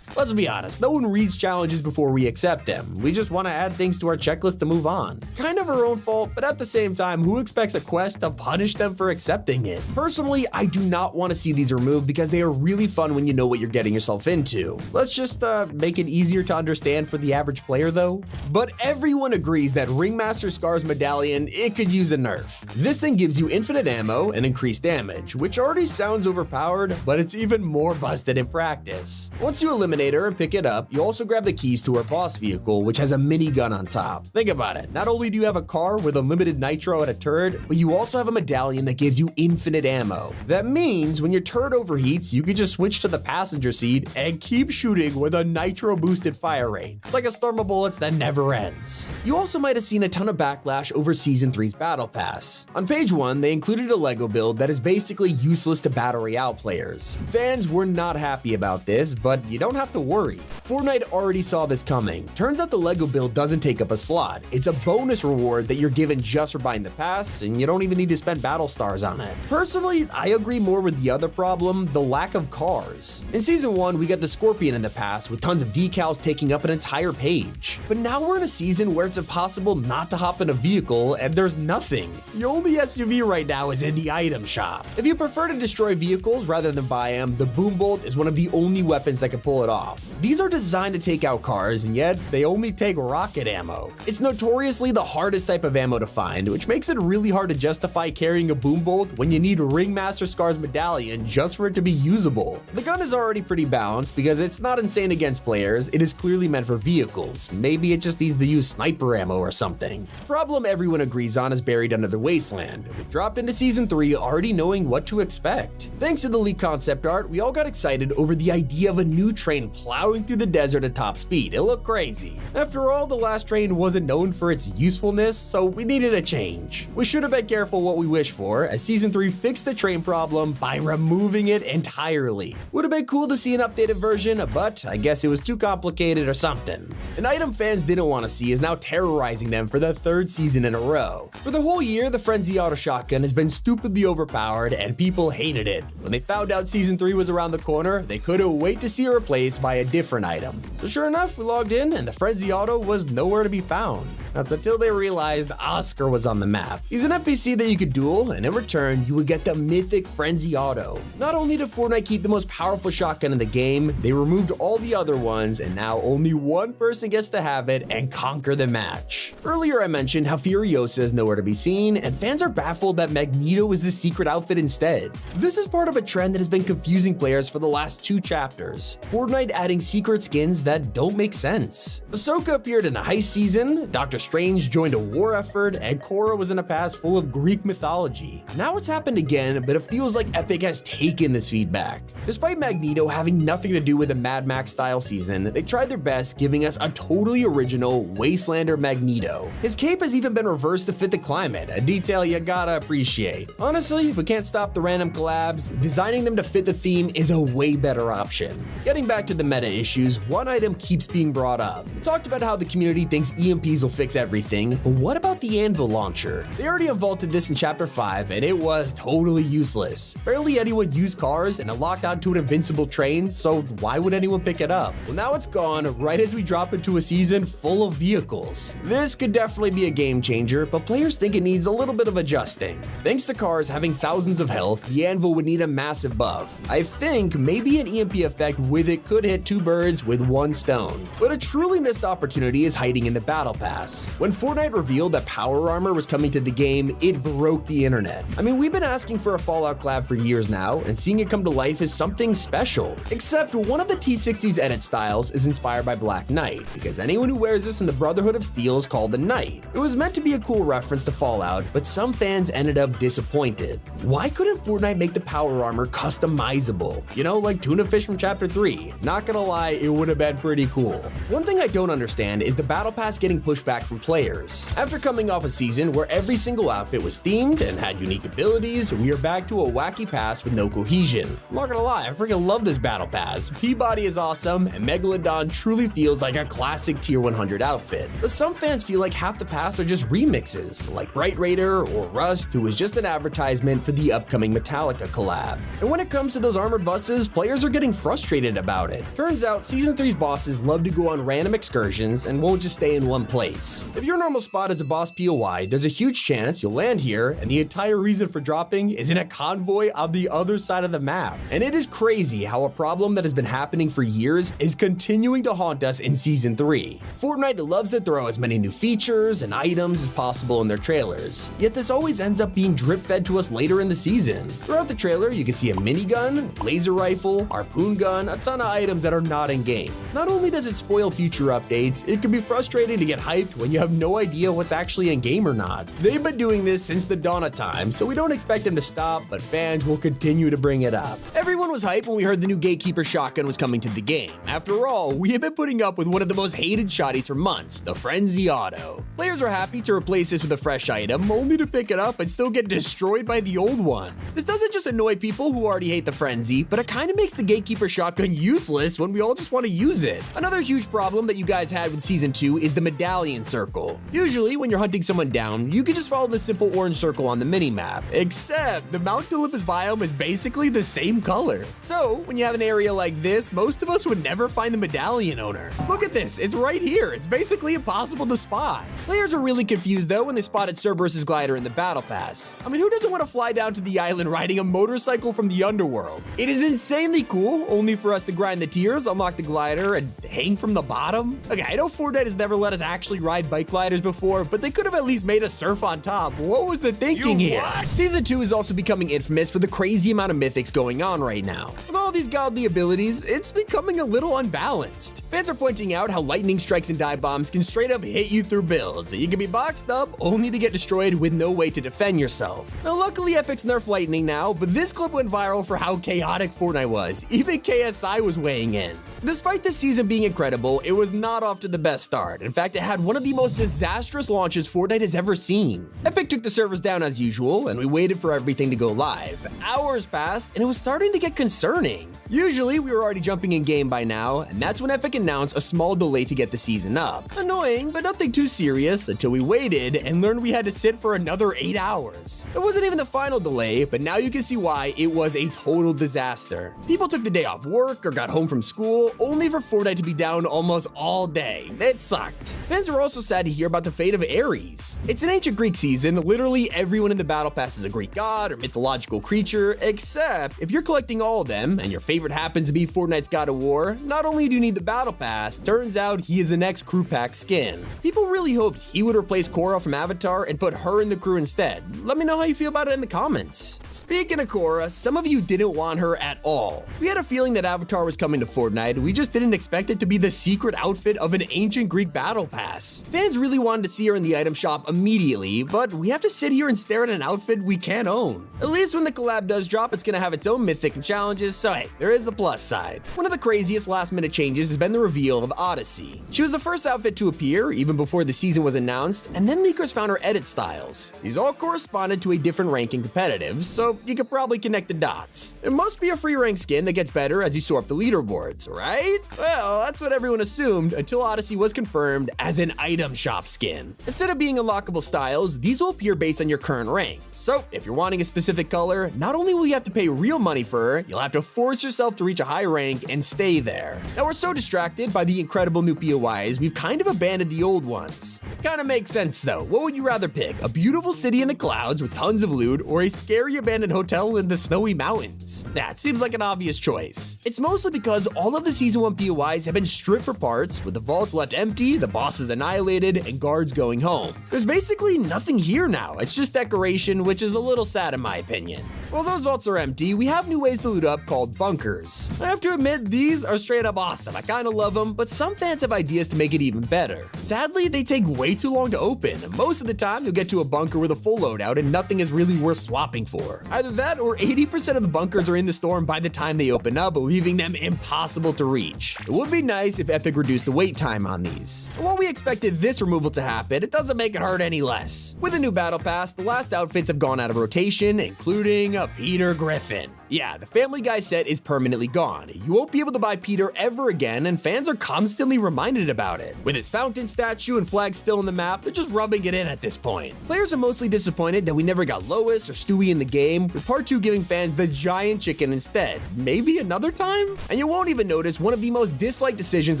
Let's be honest, no one reads challenges before we accept them. We just want to add things to our checklist to move on. Kind of our own fault, but at the same time, who expects a quest to punish them for accepting it? Personally, I do not want to see these removed because they are really fun when you know what you're getting yourself into. Let's just make it easier to understand for the average player though. But everyone agrees that Ringmaster Scar's medallion, it could use a nerf. This thing gives you infinite ammo and increased damage, which already sounds overpowered, but it's even more busted in practice. Once you eliminate her and pick it up, you also grab the keys to her boss vehicle, which has a minigun on top. Think about it, not only do you have a car with unlimited nitro and a turret, but you also have a medallion that gives you infinite ammo. That means when your turret overheats, you can just switch to the passenger seat and keep shooting with a nitro boosted fire rate. It's like a storm of bullets that never ends. You also might have seen a ton of backlash over Season 3's Battle Pass. On page 1, they included a LEGO build that is basically useless to Battle Royale players. Fans were not happy about this, but you don't have to worry. Fortnite already saw this coming. Turns out the LEGO build doesn't take up a slot. It's a bonus reward that you're given just for buying the pass, and you don't even need to spend battle stars on it. Personally, I agree more with the other problem, the lack of cars. In Season 1, we got the Scorpion in the pass with tons of decals taking up an entire page. But now we're in a season where it's impossible not to hop in a vehicle and there's nothing. The only SUV right now is in the item shop. If you prefer to destroy vehicles rather than buy them, the Boom Bolt is one of the only weapons that can pull it off. These are designed to take out cars, and yet they only take rocket ammo. It's notoriously the hardest type of ammo to find, which makes it really hard to justify carrying a boom bolt when you need Ringmaster Scar's medallion just for it to be usable. The gun is already pretty balanced because it's not insane against players, it is clearly meant for vehicles. Maybe it just needs to use sniper ammo or something. The problem everyone agrees on is buried under the wasteland. We dropped into Season 3 already knowing what to expect. Thanks to the leaked concept art, we all got excited over the idea of a new train plowing through the desert at top speed. It looked crazy. After all, the last train wasn't known for its usefulness, so we needed a change. We should have been careful what we wish for, as Season 3 fixed the train problem by removing it entirely. Would have been cool to see an updated version, but I guess it was too complicated or something. An item fans didn't want to see is now terrorizing them for the 3rd season in a row. For the whole year, the Frenzy Auto Shotgun has been stupidly overpowered and people hated it. When they found out Season 3 was around the corner, they couldn't wait to see it replaced by a different item. So sure enough, we logged in and the Frenzy Auto was nowhere to be found. That's until they realized Oscar was on the map. He's an NPC that you could duel, and in return, you would get the mythic Frenzy Auto. Not only did Fortnite keep the most powerful shotgun in the game, they removed all the other ones, and now only one person gets to have it and conquer the match. Earlier I mentioned how Furiosa is nowhere to be seen, and fans are baffled that Magneto is the secret outfit instead. This is part of a trend that has been confusing players for the last 2 chapters. Fortnite adding secret skins that don't make sense. Ahsoka appeared in a heist season, Doctor Strange joined a war effort, and Korra was in a pass full of Greek mythology. Now it's happened again, but it feels like Epic has taken this feedback. Despite Magneto having nothing to do with a Mad Max style season, they tried their best giving us a totally original Wastelander Magneto. His cape has even been reversed to fit the climate, a detail you gotta appreciate. Honestly, if we can't stop the random collabs, designing them to fit the theme is a way better option. Getting back to the meta issues, one item keeps being brought up. We talked about how the community thinks EMPs will fix everything, but what about the Anvil launcher? They already unvaulted this in Chapter 5, and it was totally useless. Barely anyone used cars, and it locked onto an invincible train, so why would anyone pick it up? Well, now it's gone right as we drop into a season full of vehicles. This could definitely be a game changer, but players think it needs a little bit of adjusting. Thanks to cars having thousands of health, the Anvil would need a massive buff. I think maybe an EMP effect with it could hit hit two birds with one stone. But a truly missed opportunity is hiding in the Battle Pass. When Fortnite revealed that power armor was coming to the game, it broke the internet. I mean, we've been asking for a Fallout collab for years now, and seeing it come to life is something special. Except one of the T60's edit styles is inspired by Black Knight, because anyone who wears this in the Brotherhood of Steel is called the Knight. It was meant to be a cool reference to Fallout, but some fans ended up disappointed. Why couldn't Fortnite make the power armor customizable? You know, like tuna fish from Chapter 3. Not gonna lie, it would have been pretty cool. One thing I don't understand is the Battle Pass getting pushed back from players. After coming off a season where every single outfit was themed and had unique abilities, we are back to a wacky pass with no cohesion. I'm not gonna lie, I freaking love this Battle Pass. Peabody is awesome, and Megalodon truly feels like a classic tier 100 outfit. But some fans feel like half the pass are just remixes, like Bright Raider or Rust, who is just an advertisement for the upcoming Metallica collab. And when it comes to those armored buses, players are getting frustrated about it. Turns out Season 3's bosses love to go on random excursions and won't just stay in one place. If your normal spot is a boss POI, there's a huge chance you'll land here, and the entire reason for dropping is in a convoy on the other side of the map. And it is crazy how a problem that has been happening for years is continuing to haunt us in Season 3. Fortnite loves to throw as many new features and items as possible in their trailers, yet this always ends up being drip-fed to us later in the season. Throughout the trailer, you can see a minigun, laser rifle, harpoon gun, a ton of items that are not in-game. Not only does it spoil future updates, it can be frustrating to get hyped when you have no idea what's actually in-game or not. They've been doing this since the dawn of time, so we don't expect them to stop, but fans will continue to bring it up. Everyone was hyped when we heard the new Gatekeeper shotgun was coming to the game. After all, we have been putting up with one of the most hated shotties for months, the Frenzy Auto. Players were happy to replace this with a fresh item, only to pick it up and still get destroyed by the old one. This doesn't just annoy people who already hate the Frenzy, but it kind of makes the Gatekeeper shotgun useless when we all just want to use it. Another huge problem that you guys had with Season 2 is the medallion circle. Usually, when you're hunting someone down, you can just follow the simple orange circle on the minimap, except the Mount Olympus biome is basically the same color. So, when you have an area like this, most of us would never find the medallion owner. Look at this, it's right here. It's basically impossible to spot. Players are really confused though when they spotted Cerberus's glider in the Battle Pass. I mean, who doesn't want to fly down to the island riding a motorcycle from the underworld? It is insanely cool, only for us to grind the tiers, unlock the glider, and hang from the bottom. Okay, I know Fortnite has never let us actually ride bike gliders before, but they could have at least made us surf on top. What was the thinking here? Season 2 is also becoming infamous for the crazy amount of mythics going on right now. With all these godly abilities, it's becoming a little unbalanced. Fans are pointing out how lightning strikes and dive bombs can straight up hit you through builds. You can be boxed up only to get destroyed with no way to defend yourself. Now luckily Epic's nerfed lightning now, but this clip went viral for how chaotic Fortnite was. Even KSI was weighing in. Despite this season being incredible, it was not off to the best start. In fact, it had one of the most disastrous launches Fortnite has ever seen. Epic took the servers down as usual, and we waited for everything to go live. Hours passed, and it was starting to get concerning. Usually, we were already jumping in game by now, and that's when Epic announced a small delay to get the season up. Annoying, but nothing too serious until we waited and learned we had to sit for another 8 hours. It wasn't even the final delay, but now you can see why it was a total disaster. People took the day off work or got home from school, only for Fortnite to be down almost all day. It sucked. Fans were also sad to hear about the fate of Ares. It's an ancient Greek season, literally everyone in the Battle Pass is a Greek god or mythological creature, except if you're collecting all of them and your favorite happens to be Fortnite's God of War, not only do you need the Battle Pass, turns out he is the next crew pack skin. People really hoped he would replace Korra from Avatar and put her in the crew instead. Let me know how you feel about it in the comments. Speaking of Korra, some of you didn't want her at all. We had a feeling that Avatar was coming to Fortnite, we just didn't expect it to be the secret outfit of an ancient Greek Battle Pass. Fans really wanted to see her in the item shop immediately, but we have to sit here and stare at an outfit we can't own. At least when the collab does drop, it's gonna have its own mythic and challenges, so hey, there is a plus side. One of the craziest last minute changes has been the reveal of Odyssey. She was the first outfit to appear, even before the season was announced, and then leakers found her edit styles. These all corresponded to a different rank in competitive, so you could probably connect the dots. It must be a free rank skin that gets better as you soar up the leaderboards, right? Well, that's what everyone assumed until Odyssey was confirmed as an item shop skin. Instead of being unlockable styles, these will appear based on your current rank. So if you're wanting a specific color, not only will you have to pay real money for her, you'll have to force yourself to reach a high rank and stay there. Now we're so distracted by the incredible new POIs, we've kind of abandoned the old ones. Kinda makes sense though. What would you rather pick? A beautiful city in the clouds with tons of loot, or a scary abandoned hotel in the snowy mountains? That seems like an obvious choice. It's mostly because all of the Season 1 POIs have been stripped for parts, with the vaults left empty, the bosses annihilated, and guards going home. There's basically nothing here now, it's just decoration, which is a little sad in my opinion. While those vaults are empty, we have new ways to loot up called bunkers. I have to admit, these are straight up awesome. I kinda love them, but some fans have ideas to make it even better. Sadly, they take way too long to open. Most of the time, you'll get to a bunker with a full loadout and nothing is really worth swapping for. Either that or 80% of the bunkers are in the storm by the time they open up, leaving them impossible to reach. It would be nice if Epic reduced the wait time on these. And while we expected this removal to happen, it doesn't make it hurt any less. With the new battle pass, the last outfits have gone out of rotation, including a Peter Griffin. Yeah, the Family Guy set is permanently gone. You won't be able to buy Peter ever again, and fans are constantly reminded about it. With his fountain statue and flag still on the map, they're just rubbing it in at this point. Players are mostly disappointed that we never got Lois or Stewie in the game, with Part 2 giving fans the giant chicken instead. Maybe another time? And you won't even notice one of the most disliked decisions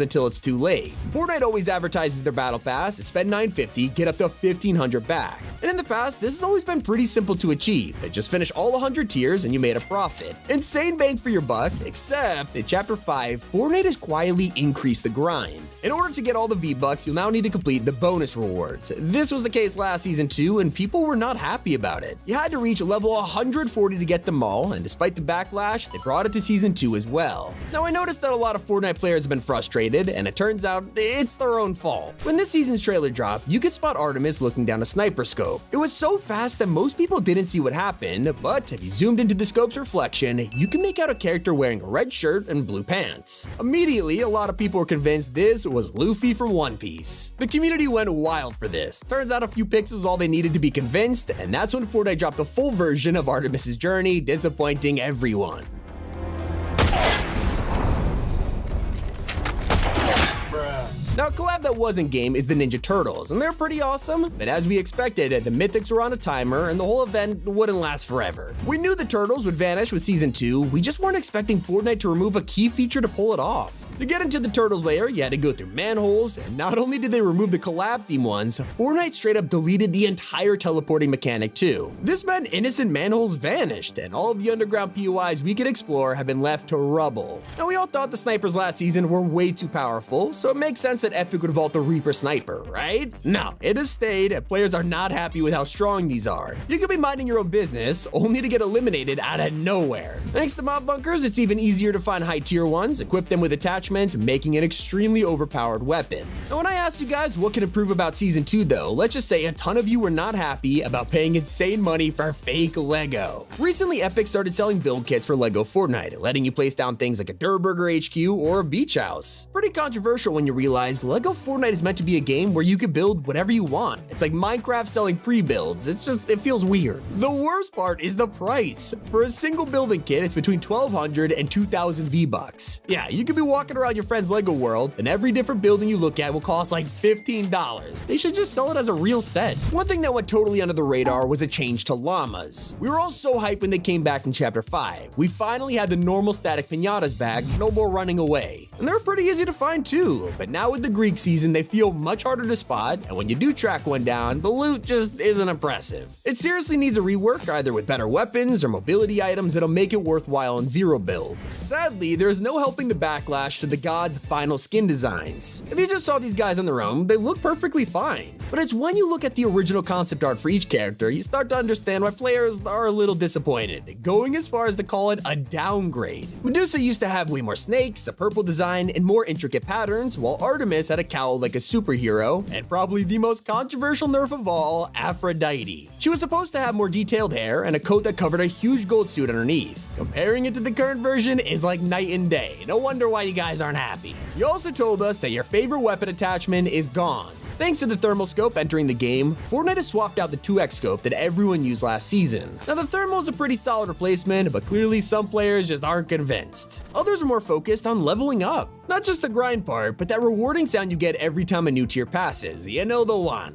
until it's too late. Fortnite always advertises their battle pass, spend $950, get up to $1,500 back. And in the past, this has always been pretty simple to achieve. Just finish all 100 tiers and you made a profit. Insane bang for your buck, except in Chapter 5, Fortnite has quietly increased the grind. In order to get all the V-Bucks, you'll now need to complete the bonus rewards. This was the case last Season 2, and people were not happy about it. You had to reach level 140 to get them all, and despite the backlash, they brought it to Season 2 as well. Now, I noticed that a lot of Fortnite players have been frustrated, and it turns out it's their own fault. When this season's trailer dropped, you could spot Artemis looking down a sniper scope. It was so fast that most people didn't see what happened, but if you zoomed into the scope's reflection, you can make out a character wearing a red shirt and blue pants. Immediately, a lot of people were convinced this was Luffy from One Piece. The community went wild for this. Turns out a few pixels all they needed to be convinced, and that's when Fortnite dropped the full version of Artemis's journey, disappointing everyone. Now, a collab that wasn't game is the Ninja Turtles, and they're pretty awesome, but as we expected, the mythics were on a timer and the whole event wouldn't last forever. We knew the turtles would vanish with Season 2, we just weren't expecting Fortnite to remove a key feature to pull it off. To get into the turtles lair, you had to go through manholes, and not only did they remove the collab theme ones, Fortnite straight up deleted the entire teleporting mechanic too. This meant innocent manholes vanished, and all of the underground POIs we could explore have been left to rubble. Now, we all thought the snipers last season were way too powerful, so it makes sense that Epic would vault the Reaper sniper, right? No, it has stayed, and players are not happy with how strong these are. You could be minding your own business, only to get eliminated out of nowhere. Thanks to mob bunkers, it's even easier to find high tier ones, equip them with attachments, making an extremely overpowered weapon. Now, when I asked you guys what can improve about Season 2 though, let's just say a ton of you were not happy about paying insane money for fake Lego. Recently, Epic started selling build kits for Lego Fortnite, letting you place down things like a Durburger HQ or a beach house. Pretty controversial when you realize Lego Fortnite is meant to be a game where you can build whatever you want. It's like Minecraft selling pre-builds. It feels weird. The worst part is the price. For a single building kit, it's between 1,200 and 2,000 V-Bucks. Yeah, you could be walking around your friend's Lego world, and every different building you look at will cost like $15. They should just sell it as a real set. One thing that went totally under the radar was a change to llamas. We were all so hyped when they came back in Chapter 5. We finally had the normal static pinatas back, no more running away. And they were pretty easy to find too, but now with the Greek season, they feel much harder to spot, and when you do track one down, the loot just isn't impressive. It seriously needs a rework, either with better weapons or mobility items that'll make it worthwhile in zero build. Sadly, there's no helping the backlash to the gods' final skin designs. If you just saw these guys on their own, they look perfectly fine. But it's when you look at the original concept art for each character, you start to understand why players are a little disappointed, going as far as to call it a downgrade. Medusa used to have way more snakes, a purple design, and more intricate patterns, while Artemis had a cowl like a superhero, and probably the most controversial nerf of all, Aphrodite. She was supposed to have more detailed hair and a coat that covered a huge gold suit underneath. Comparing it to the current version is like night and day. No wonder why you guys aren't happy. You also told us that your favorite weapon attachment is gone. Thanks to the thermal scope entering the game, Fortnite has swapped out the 2x scope that everyone used last season. Now, the thermal is a pretty solid replacement, but clearly some players just aren't convinced. Others are more focused on leveling up. Not just the grind part, but that rewarding sound you get every time a new tier passes. You know the one.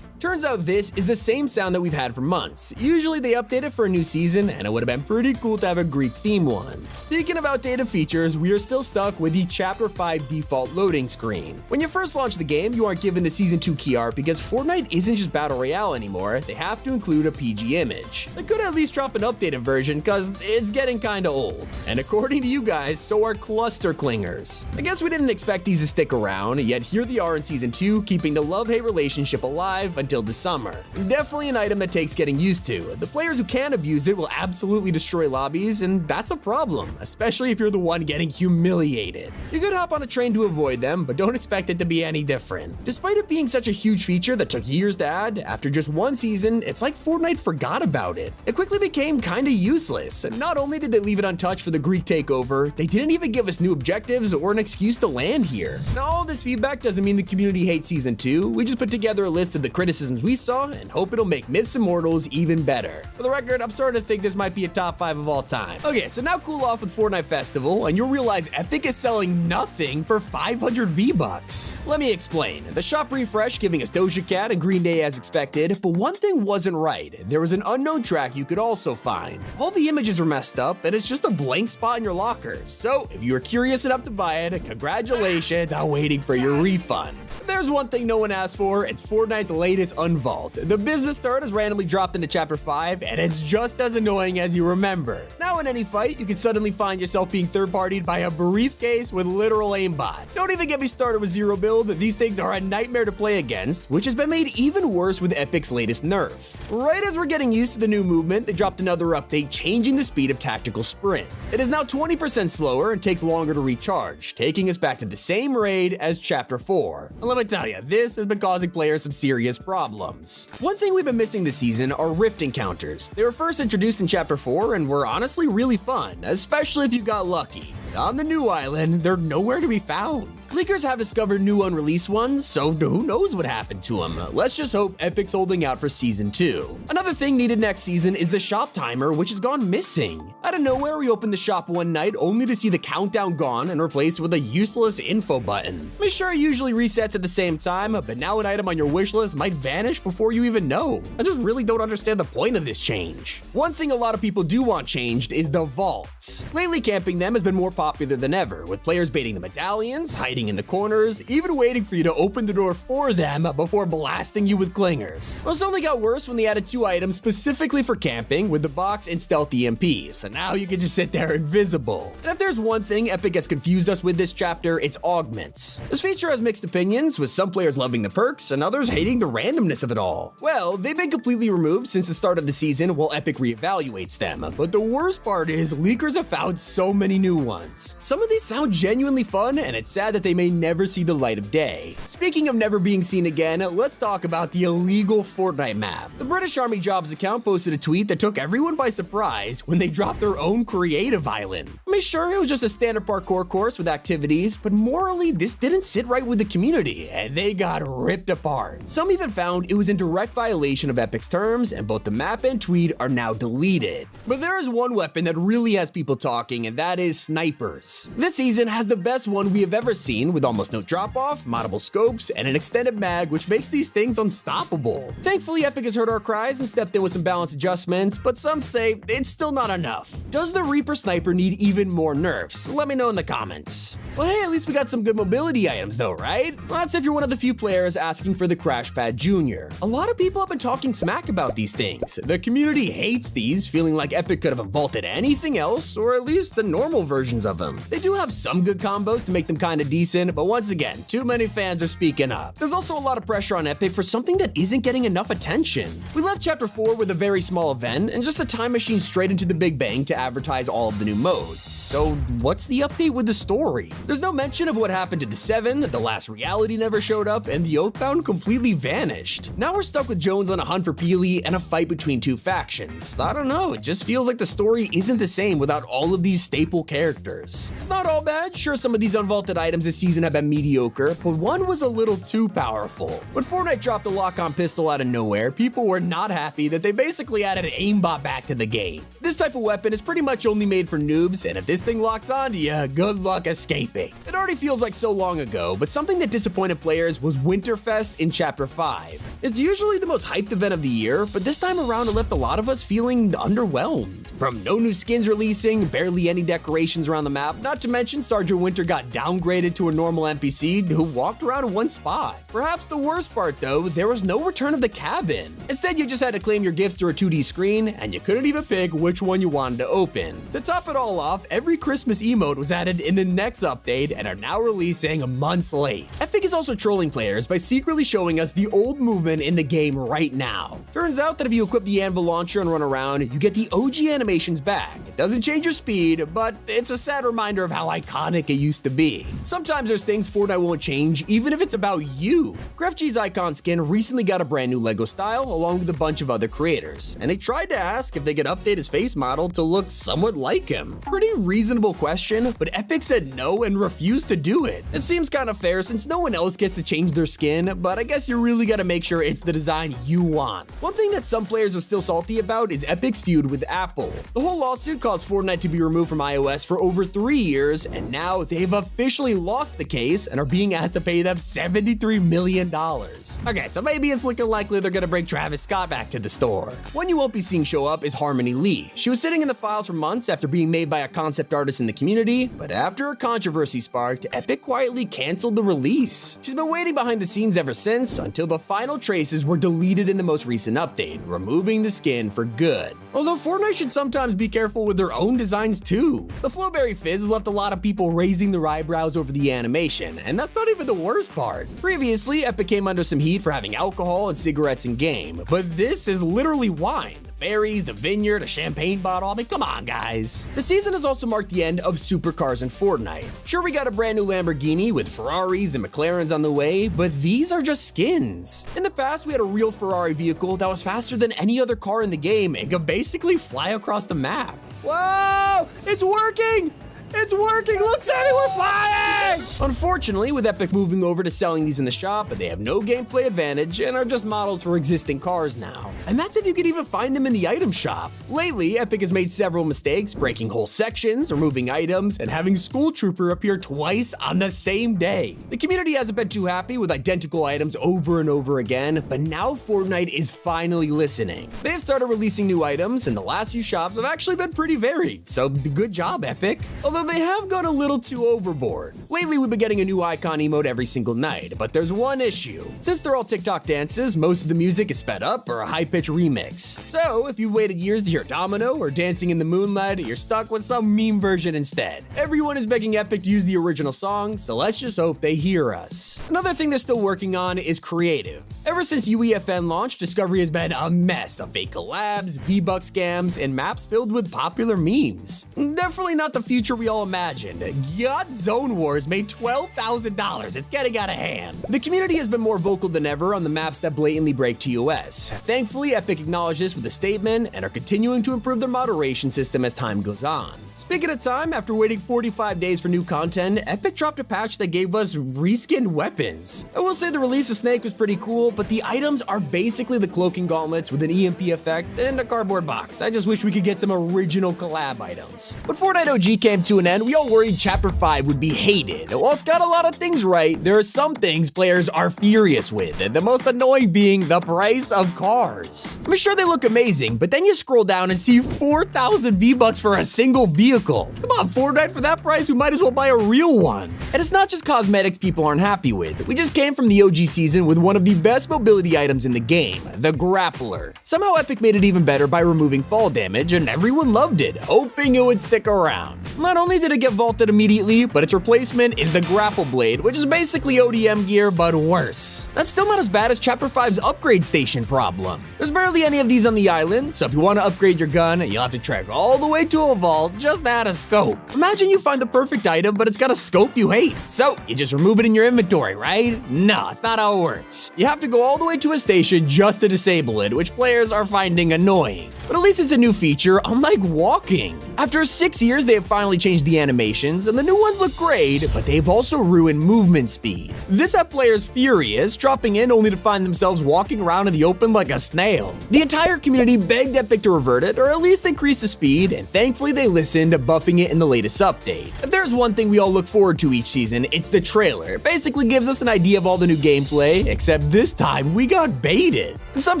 Turns out this is the same sound that we've had for months. Usually they update it for a new season, and it would have been pretty cool to have a Greek theme one. Speaking of outdated features, we are still stuck with the Chapter 5 default loading screen. When you first launch the game, you aren't given the Season 2 key art because Fortnite isn't just Battle Royale anymore, they have to include a PG image. They could at least drop an updated version cause it's getting kinda old. And according to you guys, so are cluster clingers. I guess we didn't expect these to stick around, yet here they are in Season 2, keeping the love-hate relationship alive until the summer. Definitely an item that takes getting used to. The players who can abuse it will absolutely destroy lobbies, and that's a problem, especially if you're the one getting humiliated. You could hop on a train to avoid them, but don't expect it to be any different. Despite it being such a huge feature that took years to add, after just one season, it's like Fortnite forgot about it. It quickly became kinda useless, and not only did they leave it untouched for the Greek takeover, they didn't even give us new objectives or an excuse to land here. Now, all this feedback doesn't mean the community hates Season 2, we just put together a list of the criticisms we saw and hope it'll make Myths Immortals even better. For the record, I'm starting to think this might be a top 5 of all time. Okay, so now cool off with Fortnite Festival, and you'll realize Epic is selling nothing for 500 V-Bucks. Let me explain. The shop refresh giving us Doja Cat and Green Day as expected, but one thing wasn't right. There was an unknown track you could also find. All the images were messed up, and it's just a blank spot in your locker. So, if you were curious enough to buy it, congratulations on waiting for your refund. If there's one thing no one asked for, it's Fortnite's latest unvault. The business start is randomly dropped into Chapter 5, and it's just as annoying as you remember. Now in any fight, you can suddenly find yourself being third-partied by a briefcase with literal aimbot. Don't even get me started with Zero Build, these things are a nightmare to play against, which has been made even worse with Epic's latest nerf. Right as we're getting used to the new movement, they dropped another update changing the speed of tactical sprint. It is now 20% slower and takes longer to recharge, taking us back to the same raid as Chapter 4. And let me tell you, this has been causing players some serious problems. One thing we've been missing this season are rift encounters. They were first introduced in Chapter 4 and were honestly really fun, especially if you got lucky. On the new island, they're nowhere to be found. Leakers have discovered new unreleased ones, so who knows what happened to them. Let's just hope Epic's holding out for Season 2. Another thing needed next season is the shop timer, which has gone missing. Out of nowhere, we opened the shop one night only to see the countdown gone and replaced with a useless info button. I'm sure it usually resets at the same time, but now an item on your wish list might vanish before you even know. I just really don't understand the point of this change. One thing a lot of people do want changed is the vaults. Lately, camping them has been more popular than ever, with players baiting the medallions, hiding in the corners, even waiting for you to open the door for them before blasting you with clingers. This only got worse when they added 2 items specifically for camping with the box and stealth EMPs, so now you can just sit there invisible. And if there's one thing Epic has confused us with this chapter, it's augments. This feature has mixed opinions, with some players loving the perks and others hating the randomness of it all. Well, they've been completely removed since the start of the season while Epic reevaluates them, but the worst part is leakers have found so many new ones. Some of these sound genuinely fun, and it's sad that they may never see the light of day. Speaking of never being seen again, let's talk about the illegal Fortnite map. The British Army Jobs account posted a tweet that took everyone by surprise when they dropped their own creative island. I mean, sure, it was just a standard parkour course with activities, but morally, this didn't sit right with the community, and they got ripped apart. Some even found it was in direct violation of Epic's terms, and both the map and tweet are now deleted. But there is one weapon that really has people talking, and that is snipers. This season has the best one we have ever seen, with almost no drop-off, moddable scopes, and an extended mag, which makes these things unstoppable. Thankfully, Epic has heard our cries and stepped in with some balance adjustments, but some say it's still not enough. Does the Reaper Sniper need even more nerfs? Let me know in the comments. Well, hey, at least we got some good mobility items though, right? Well, that's if you're one of the few players asking for the Crash Pad Jr. A lot of people have been talking smack about these things. The community hates these, feeling like Epic could have vaulted anything else, or at least the normal versions of them. They do have some good combos to make them kinda decent, but once again, too many fans are speaking up. There's also a lot of pressure on Epic for something that isn't getting enough attention. We left Chapter 4 with a very small event and just a time machine straight into the Big Bang to advertise all of the new modes. So what's the update with the story? There's no mention of what happened to the 7, the last reality never showed up, and the Oathbound completely vanished. Now we're stuck with Jones on a hunt for Peely and a fight between 2 factions. I don't know, it just feels like the story isn't the same without all of these staple characters. It's not all bad, sure some of these unvaulted items this season have been mediocre, but one was a little too powerful. When Fortnite dropped the lock-on pistol out of nowhere, people were not happy that they basically added an aimbot back to the game. This type of weapon is pretty much only made for noobs, and if this thing locks onto you, good luck escaping. It already feels like so long ago, but something that disappointed players was Winterfest in Chapter 5. It's usually the most hyped event of the year, but this time around it left a lot of us feeling underwhelmed. From no new skins releasing, barely any decorations around the map, not to mention Sergeant Winter got downgraded to a normal NPC who walked around in one spot. Perhaps the worst part though, there was no return of the cabin. Instead, you just had to claim your gifts through a 2D screen, and you couldn't even pick which one you wanted to open. To top it all off, every Christmas emote was added in the next update and are now releasing months late. Epic is also trolling players by secretly showing us the old movement in the game right now. Turns out that if you equip the Anvil launcher and run around, you get the OG animations back. It doesn't change your speed, but it's a sad reminder of how iconic it used to be. Sometimes there's things Fortnite won't change, even if it's about you. GrefG's icon skin recently got a brand new LEGO style along with a bunch of other creators, and they tried to ask if they could update his face model to look somewhat like him. Pretty reasonable question, but Epic said no and refused to do it. It seems kind of fair since no one else gets to change their skin, but I guess you really gotta make sure it's the design you want. One thing that some players are still salty about is Epic's feud with Apple. The whole lawsuit caused Fortnite to be removed from iOS for over 3 years, and now they've officially lost the case and are being asked to pay them $73 million. Okay, so maybe it's looking likely they're gonna bring Travis Scott back to the store. One you won't be seeing show up is Harmony Lee. She was sitting in the files for months after being made by a concept artist in the community, but after a controversy sparked, Epic quietly canceled the release. She's been waiting behind the scenes ever since, until the final traces were deleted in the most recent update, removing the skin for good. Although Fortnite should sometimes be careful with their own designs too. The Flowberry Fizz left a lot of people raising their eyebrows over the animation, and that's not even the worst part. Previously, Epic came under some heat for having alcohol and cigarettes in game, but this is literally wine. Berries, the vineyard, a champagne bottle. I mean, come on, guys. The season has also marked the end of supercars in Fortnite. Sure, we got a brand new Lamborghini with Ferraris and McLarens on the way, but these are just skins. In the past, we had a real Ferrari vehicle that was faster than any other car in the game and could basically fly across the map. Whoa! It's working! It's working! Look, Sammy, we're flying! Unfortunately, with Epic moving over to selling these in the shop, they have no gameplay advantage and are just models for existing cars now. And that's if you could even find them in the item shop. Lately, Epic has made several mistakes, breaking whole sections, removing items, and having School Trooper appear twice on the same day. The community hasn't been too happy with identical items over and over again, but now Fortnite is finally listening. They've started releasing new items, and the last few shops have actually been pretty varied, so good job, Epic. Although they have gone a little too overboard. Lately, we've been getting a new icon emote every single night, but there's one issue. Since they're all TikTok dances, most of the music is sped up or a high-pitched remix. So, if you've waited years to hear Domino or Dancing in the Moonlight, you're stuck with some meme version instead. Everyone is begging Epic to use the original song, so let's just hope they hear us. Another thing they're still working on is creative. Ever since UEFN launched, Discovery has been a mess of fake collabs, V-Buck scams, and maps filled with popular memes. Definitely not the future we all imagined. Yacht Zone Wars made $12,000. It's getting out of hand. The community has been more vocal than ever on the maps that blatantly break TOS. Thankfully, Epic acknowledged this with a statement and are continuing to improve their moderation system as time goes on. Speaking of time, after waiting 45 days for new content, Epic dropped a patch that gave us reskinned weapons. I will say the release of Snake was pretty cool, but the items are basically the cloaking gauntlets with an EMP effect and a cardboard box. I just wish we could get some original collab items. When Fortnite OG came to an end, we all worried Chapter 5 would be hated. While it's got a lot of things right, there are some things players are furious with, and the most annoying being the price of cars. I'm sure they look amazing, but then you scroll down and see 4,000 V-Bucks for a single vehicle. Come on, Fortnite, for that price, we might as well buy a real one. And it's not just cosmetics people aren't happy with. We just came from the OG season with one of the best mobility items in the game, the Grappler. Somehow Epic made it even better by removing fall damage, and everyone loved it, hoping it would stick around. Not only did it get vaulted immediately, but its replacement is the Grapple Blade, which is basically ODM gear, but worse. That's still not as bad as Chapter 5's upgrade station problem. There's barely any of these on the island, so if you want to upgrade your gun, you'll have to trek all the way to a vault just just add a scope. Imagine you find the perfect item, but it's got a scope you hate. So you just remove it in your inventory, right? No, it's not how it works. You have to go all the way to a station just to disable it, which players are finding annoying. But at least it's a new feature, unlike walking. After 6 years, they have finally changed the animations, and the new ones look great, but they've also ruined movement speed. This had players furious, dropping in only to find themselves walking around in the open like a snail. The entire community begged Epic to revert it, or at least increase the speed, and thankfully they listened, buffing it in the latest update. If there's one thing we all look forward to each season, it's the trailer. It basically gives us an idea of all the new gameplay, except this time we got baited. In some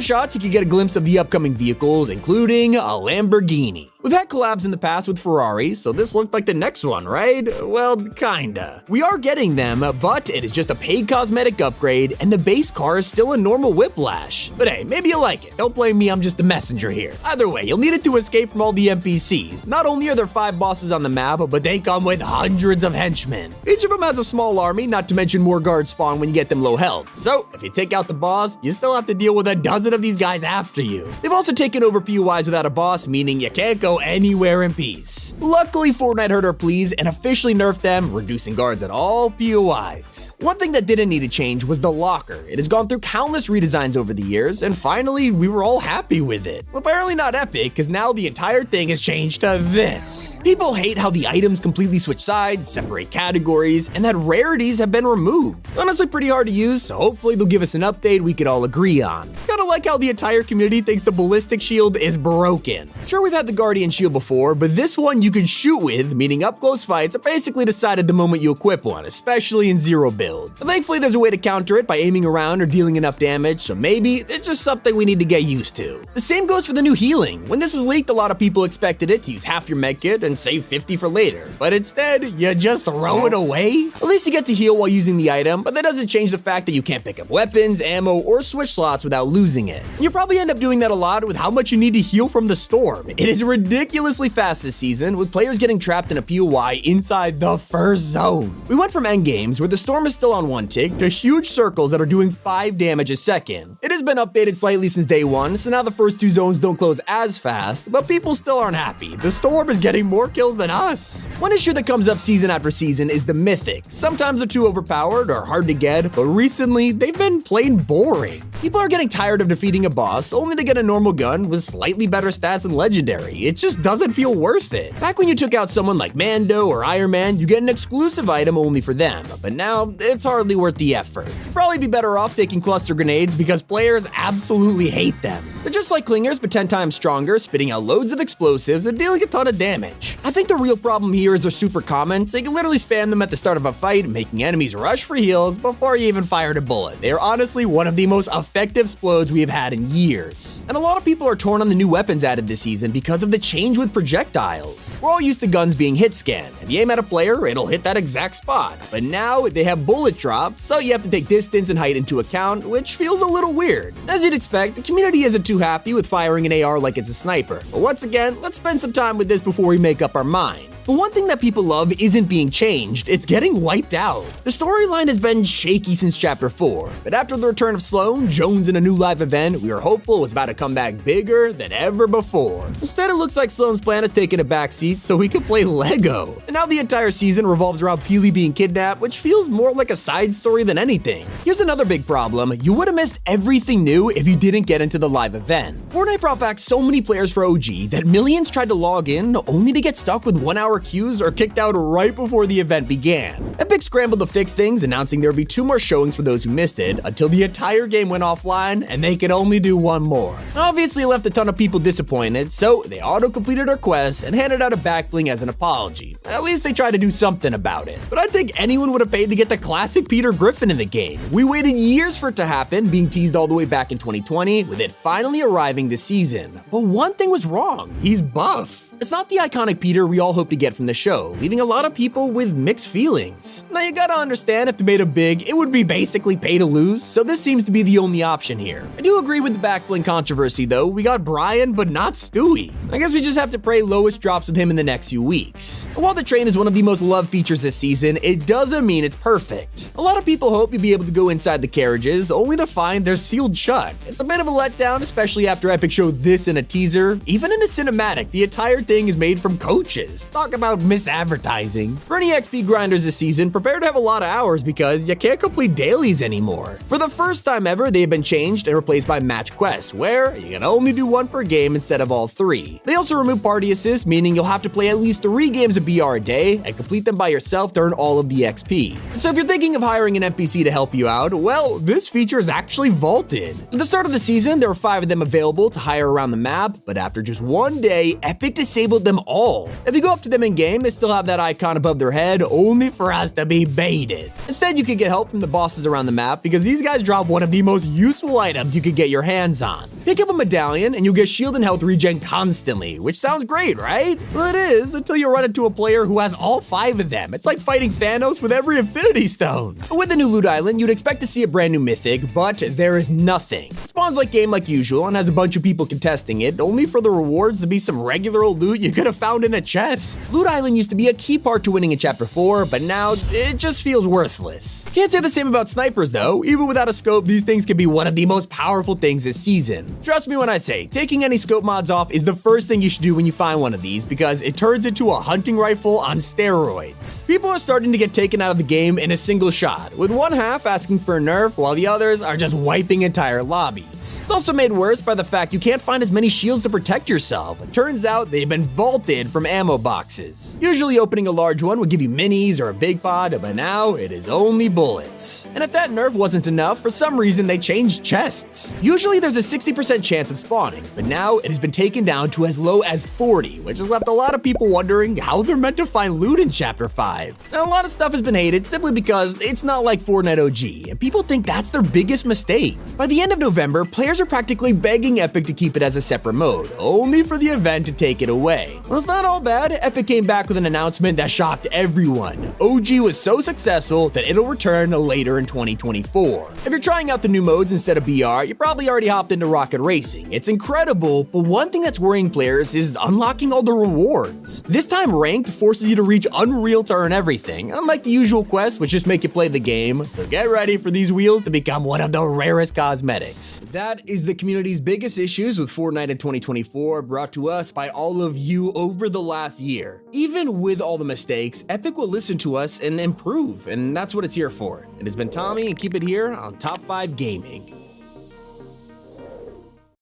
shots, you can get a glimpse of the upcoming vehicles, including a Lamborghini. We've had collabs in the past with Ferrari, so this looked like the next one, right? Well, kinda. We are getting them, but it is just a paid cosmetic upgrade, and the base car is still a normal Whiplash. But hey, maybe you like it. Don't blame me, I'm just the messenger here. Either way, you'll need it to escape from all the NPCs. Not only are there 5 bosses on the map, but they come with hundreds of henchmen. Each of them has a small army, not to mention more guards spawn when you get them low health. So, if you take out the boss, you still have to deal with a dozen of these guys after you. They've also taken over POIs without a boss, meaning you can't go anywhere in peace. Luckily, Fortnite heard our pleas and officially nerfed them, reducing guards at all POIs. One thing that didn't need to change was the locker. It has gone through countless redesigns over the years, and finally, we were all happy with it. Well, apparently not Epic, because now the entire thing has changed to this. People hate how the items completely switch sides, separate categories, and that rarities have been removed. Honestly, pretty hard to use, so hopefully they'll give us an update we could all agree on. Kinda like how the entire community thinks the ballistic shield is broken. Sure, we've had the Guardian shield before, but this one you can shoot with, meaning up-close fights are basically decided the moment you equip one, especially in zero build. But thankfully, there's a way to counter it by aiming around or dealing enough damage, so maybe it's just something we need to get used to. The same goes for the new healing. When this was leaked, a lot of people expected it to use half your medkit and save 50 for later, but instead, you just throw it away? At least you get to heal while using the item, but that doesn't change the fact that you can't pick up weapons, ammo, or switch slots without losing it. You'll probably end up doing that a lot with how much you need to heal from the storm. It is ridiculously fast this season, with players getting trapped in a POI inside the first zone. We went from endgames, where the storm is still on 1 tick, to huge circles that are doing 5 damage a second. It has been updated slightly since day 1, so now the first 2 zones don't close as fast, but people still aren't happy. The storm is getting more kills than us. One issue that comes up season after season is the mythics. Sometimes they're too overpowered or hard to get, but recently they've been plain boring. People are getting tired of defeating a boss only to get a normal gun with slightly better stats than legendary. It just doesn't feel worth it. Back when you took out someone like Mando or Iron Man, you get an exclusive item only for them, but now it's hardly worth the effort. You'd probably be better off taking cluster grenades because players absolutely hate them. They're just like clingers but 10 times stronger, spitting out loads of explosives and dealing a ton of damage. I think the real problem here is their super comments. They can literally spam them at the start of a fight, making enemies rush for heals before you even fired a bullet. They are honestly one of the most effective explodes we have had in years. And a lot of people are torn on the new weapons added this season because of the change with projectiles. We're all used to guns being hit scan. If you aim at a player, it'll hit that exact spot. But now they have bullet drop, so you have to take distance and height into account, which feels a little weird. As you'd expect, the community isn't too happy with firing an AR like it's a sniper. But once again, let's spend some time with this before we make up our mind. But one thing that people love isn't being changed, it's getting wiped out. The storyline has been shaky since Chapter 4, but after the return of Sloan, Jones in a new live event, we were hopeful it was about to come back bigger than ever before. Instead, it looks like Sloan's plan has taken a backseat so we can play Lego. And now the entire season revolves around Peely being kidnapped, which feels more like a side story than anything. Here's another big problem, you would have missed everything new if you didn't get into the live event. Fortnite brought back so many players for OG that millions tried to log in only to get stuck with 1 hour queues or kicked out right before the event began. Epic scrambled to fix things, announcing there would be 2 more showings for those who missed it, until the entire game went offline and they could only do 1 more. Obviously, it left a ton of people disappointed, so they auto-completed our quests and handed out a back bling as an apology. At least they tried to do something about it. But I think anyone would have paid to get the classic Peter Griffin in the game. We waited years for it to happen, being teased all the way back in 2020, with it finally arriving this season. But one thing was wrong, he's buff. It's not the iconic Peter we all hope to get from the show, leaving a lot of people with mixed feelings. Now you gotta understand, if they made him big, it would be basically pay to lose, so this seems to be the only option here. I do agree with the backbling controversy though, we got Brian but not Stewie. I guess we just have to pray Lois drops with him in the next few weeks. And while the train is one of the most loved features this season, it doesn't mean it's perfect. A lot of people hope you'll be able to go inside the carriages, only to find they're sealed shut. It's a bit of a letdown, especially after Epic showed this in a teaser. Even in the cinematic, the entire thing is made from coaches. Not Talk about misadvertising. For any XP grinders this season, prepare to have a lot of hours because you can't complete dailies anymore. For the first time ever, they have been changed and replaced by match quests, where you can only do one per game instead of all 3. They also remove party assist, meaning you'll have to play at least 3 games of BR a day and complete them by yourself to earn all of the XP. So if you're thinking of hiring an NPC to help you out, well, this feature is actually vaulted. At the start of the season, there were 5 of them available to hire around the map, but after just one day, Epic disabled them all. If you go up to them in game, they still have that icon above their head, only for us to be baited. Instead, you can get help from the bosses around the map because these guys drop one of the most useful items you could get your hands on. Pick up a medallion and you'll get shield and health regen constantly, which sounds great, right? Well, it is until you run into a player who has all 5 of them. It's like fighting Thanos with every Infinity Stone. With the new loot island, you'd expect to see a brand new mythic, but there is nothing. It spawns like game like usual and has a bunch of people contesting it, only for the rewards to be some regular old loot you could have found in a chest. Loot island used to be a key part to winning in chapter 4, but now it just feels worthless. Can't say the same about snipers though. Even without a scope, these things can be one of the most powerful things this season. Trust me when I say, taking any scope mods off is the first thing you should do when you find one of these because it turns into a hunting rifle on steroids. People are starting to get taken out of the game in a single shot, with one half asking for a nerf while the others are just wiping entire lobbies. It's also made worse by the fact you can't find as many shields to protect yourself. It turns out they've been vaulted from ammo boxes. Usually opening a large one would give you minis or a big pod, but now it is only bullets. And if that nerf wasn't enough, for some reason they changed chests. Usually there's a 60% chance of spawning, but now it has been taken down to as low as 40, which has left a lot of people wondering how they're meant to find loot in chapter 5. Now a lot of stuff has been hated simply because it's not like Fortnite OG, and people think that's their biggest mistake. By the end of November, players are practically begging Epic to keep it as a separate mode, only for the event to take it away. Well, it's not all bad. Epic came back with an announcement that shocked everyone. OG was so successful that it'll return later in 2024. If you're trying out the new modes instead of BR, you probably already hopped into Rocket Racing. It's incredible, but one thing that's worrying players is unlocking all the rewards. This time ranked forces you to reach Unreal to earn everything, unlike the usual quests which just make you play the game, so get ready for these wheels to become one of the rarest cosmetics. That is the community's biggest issues with Fortnite in 2024, brought to us by all of you over the last year. Even with all the mistakes, Epic will listen to us and improve, and that's what it's here for. It has been Tommy, and keep it here on Top 5 Gaming.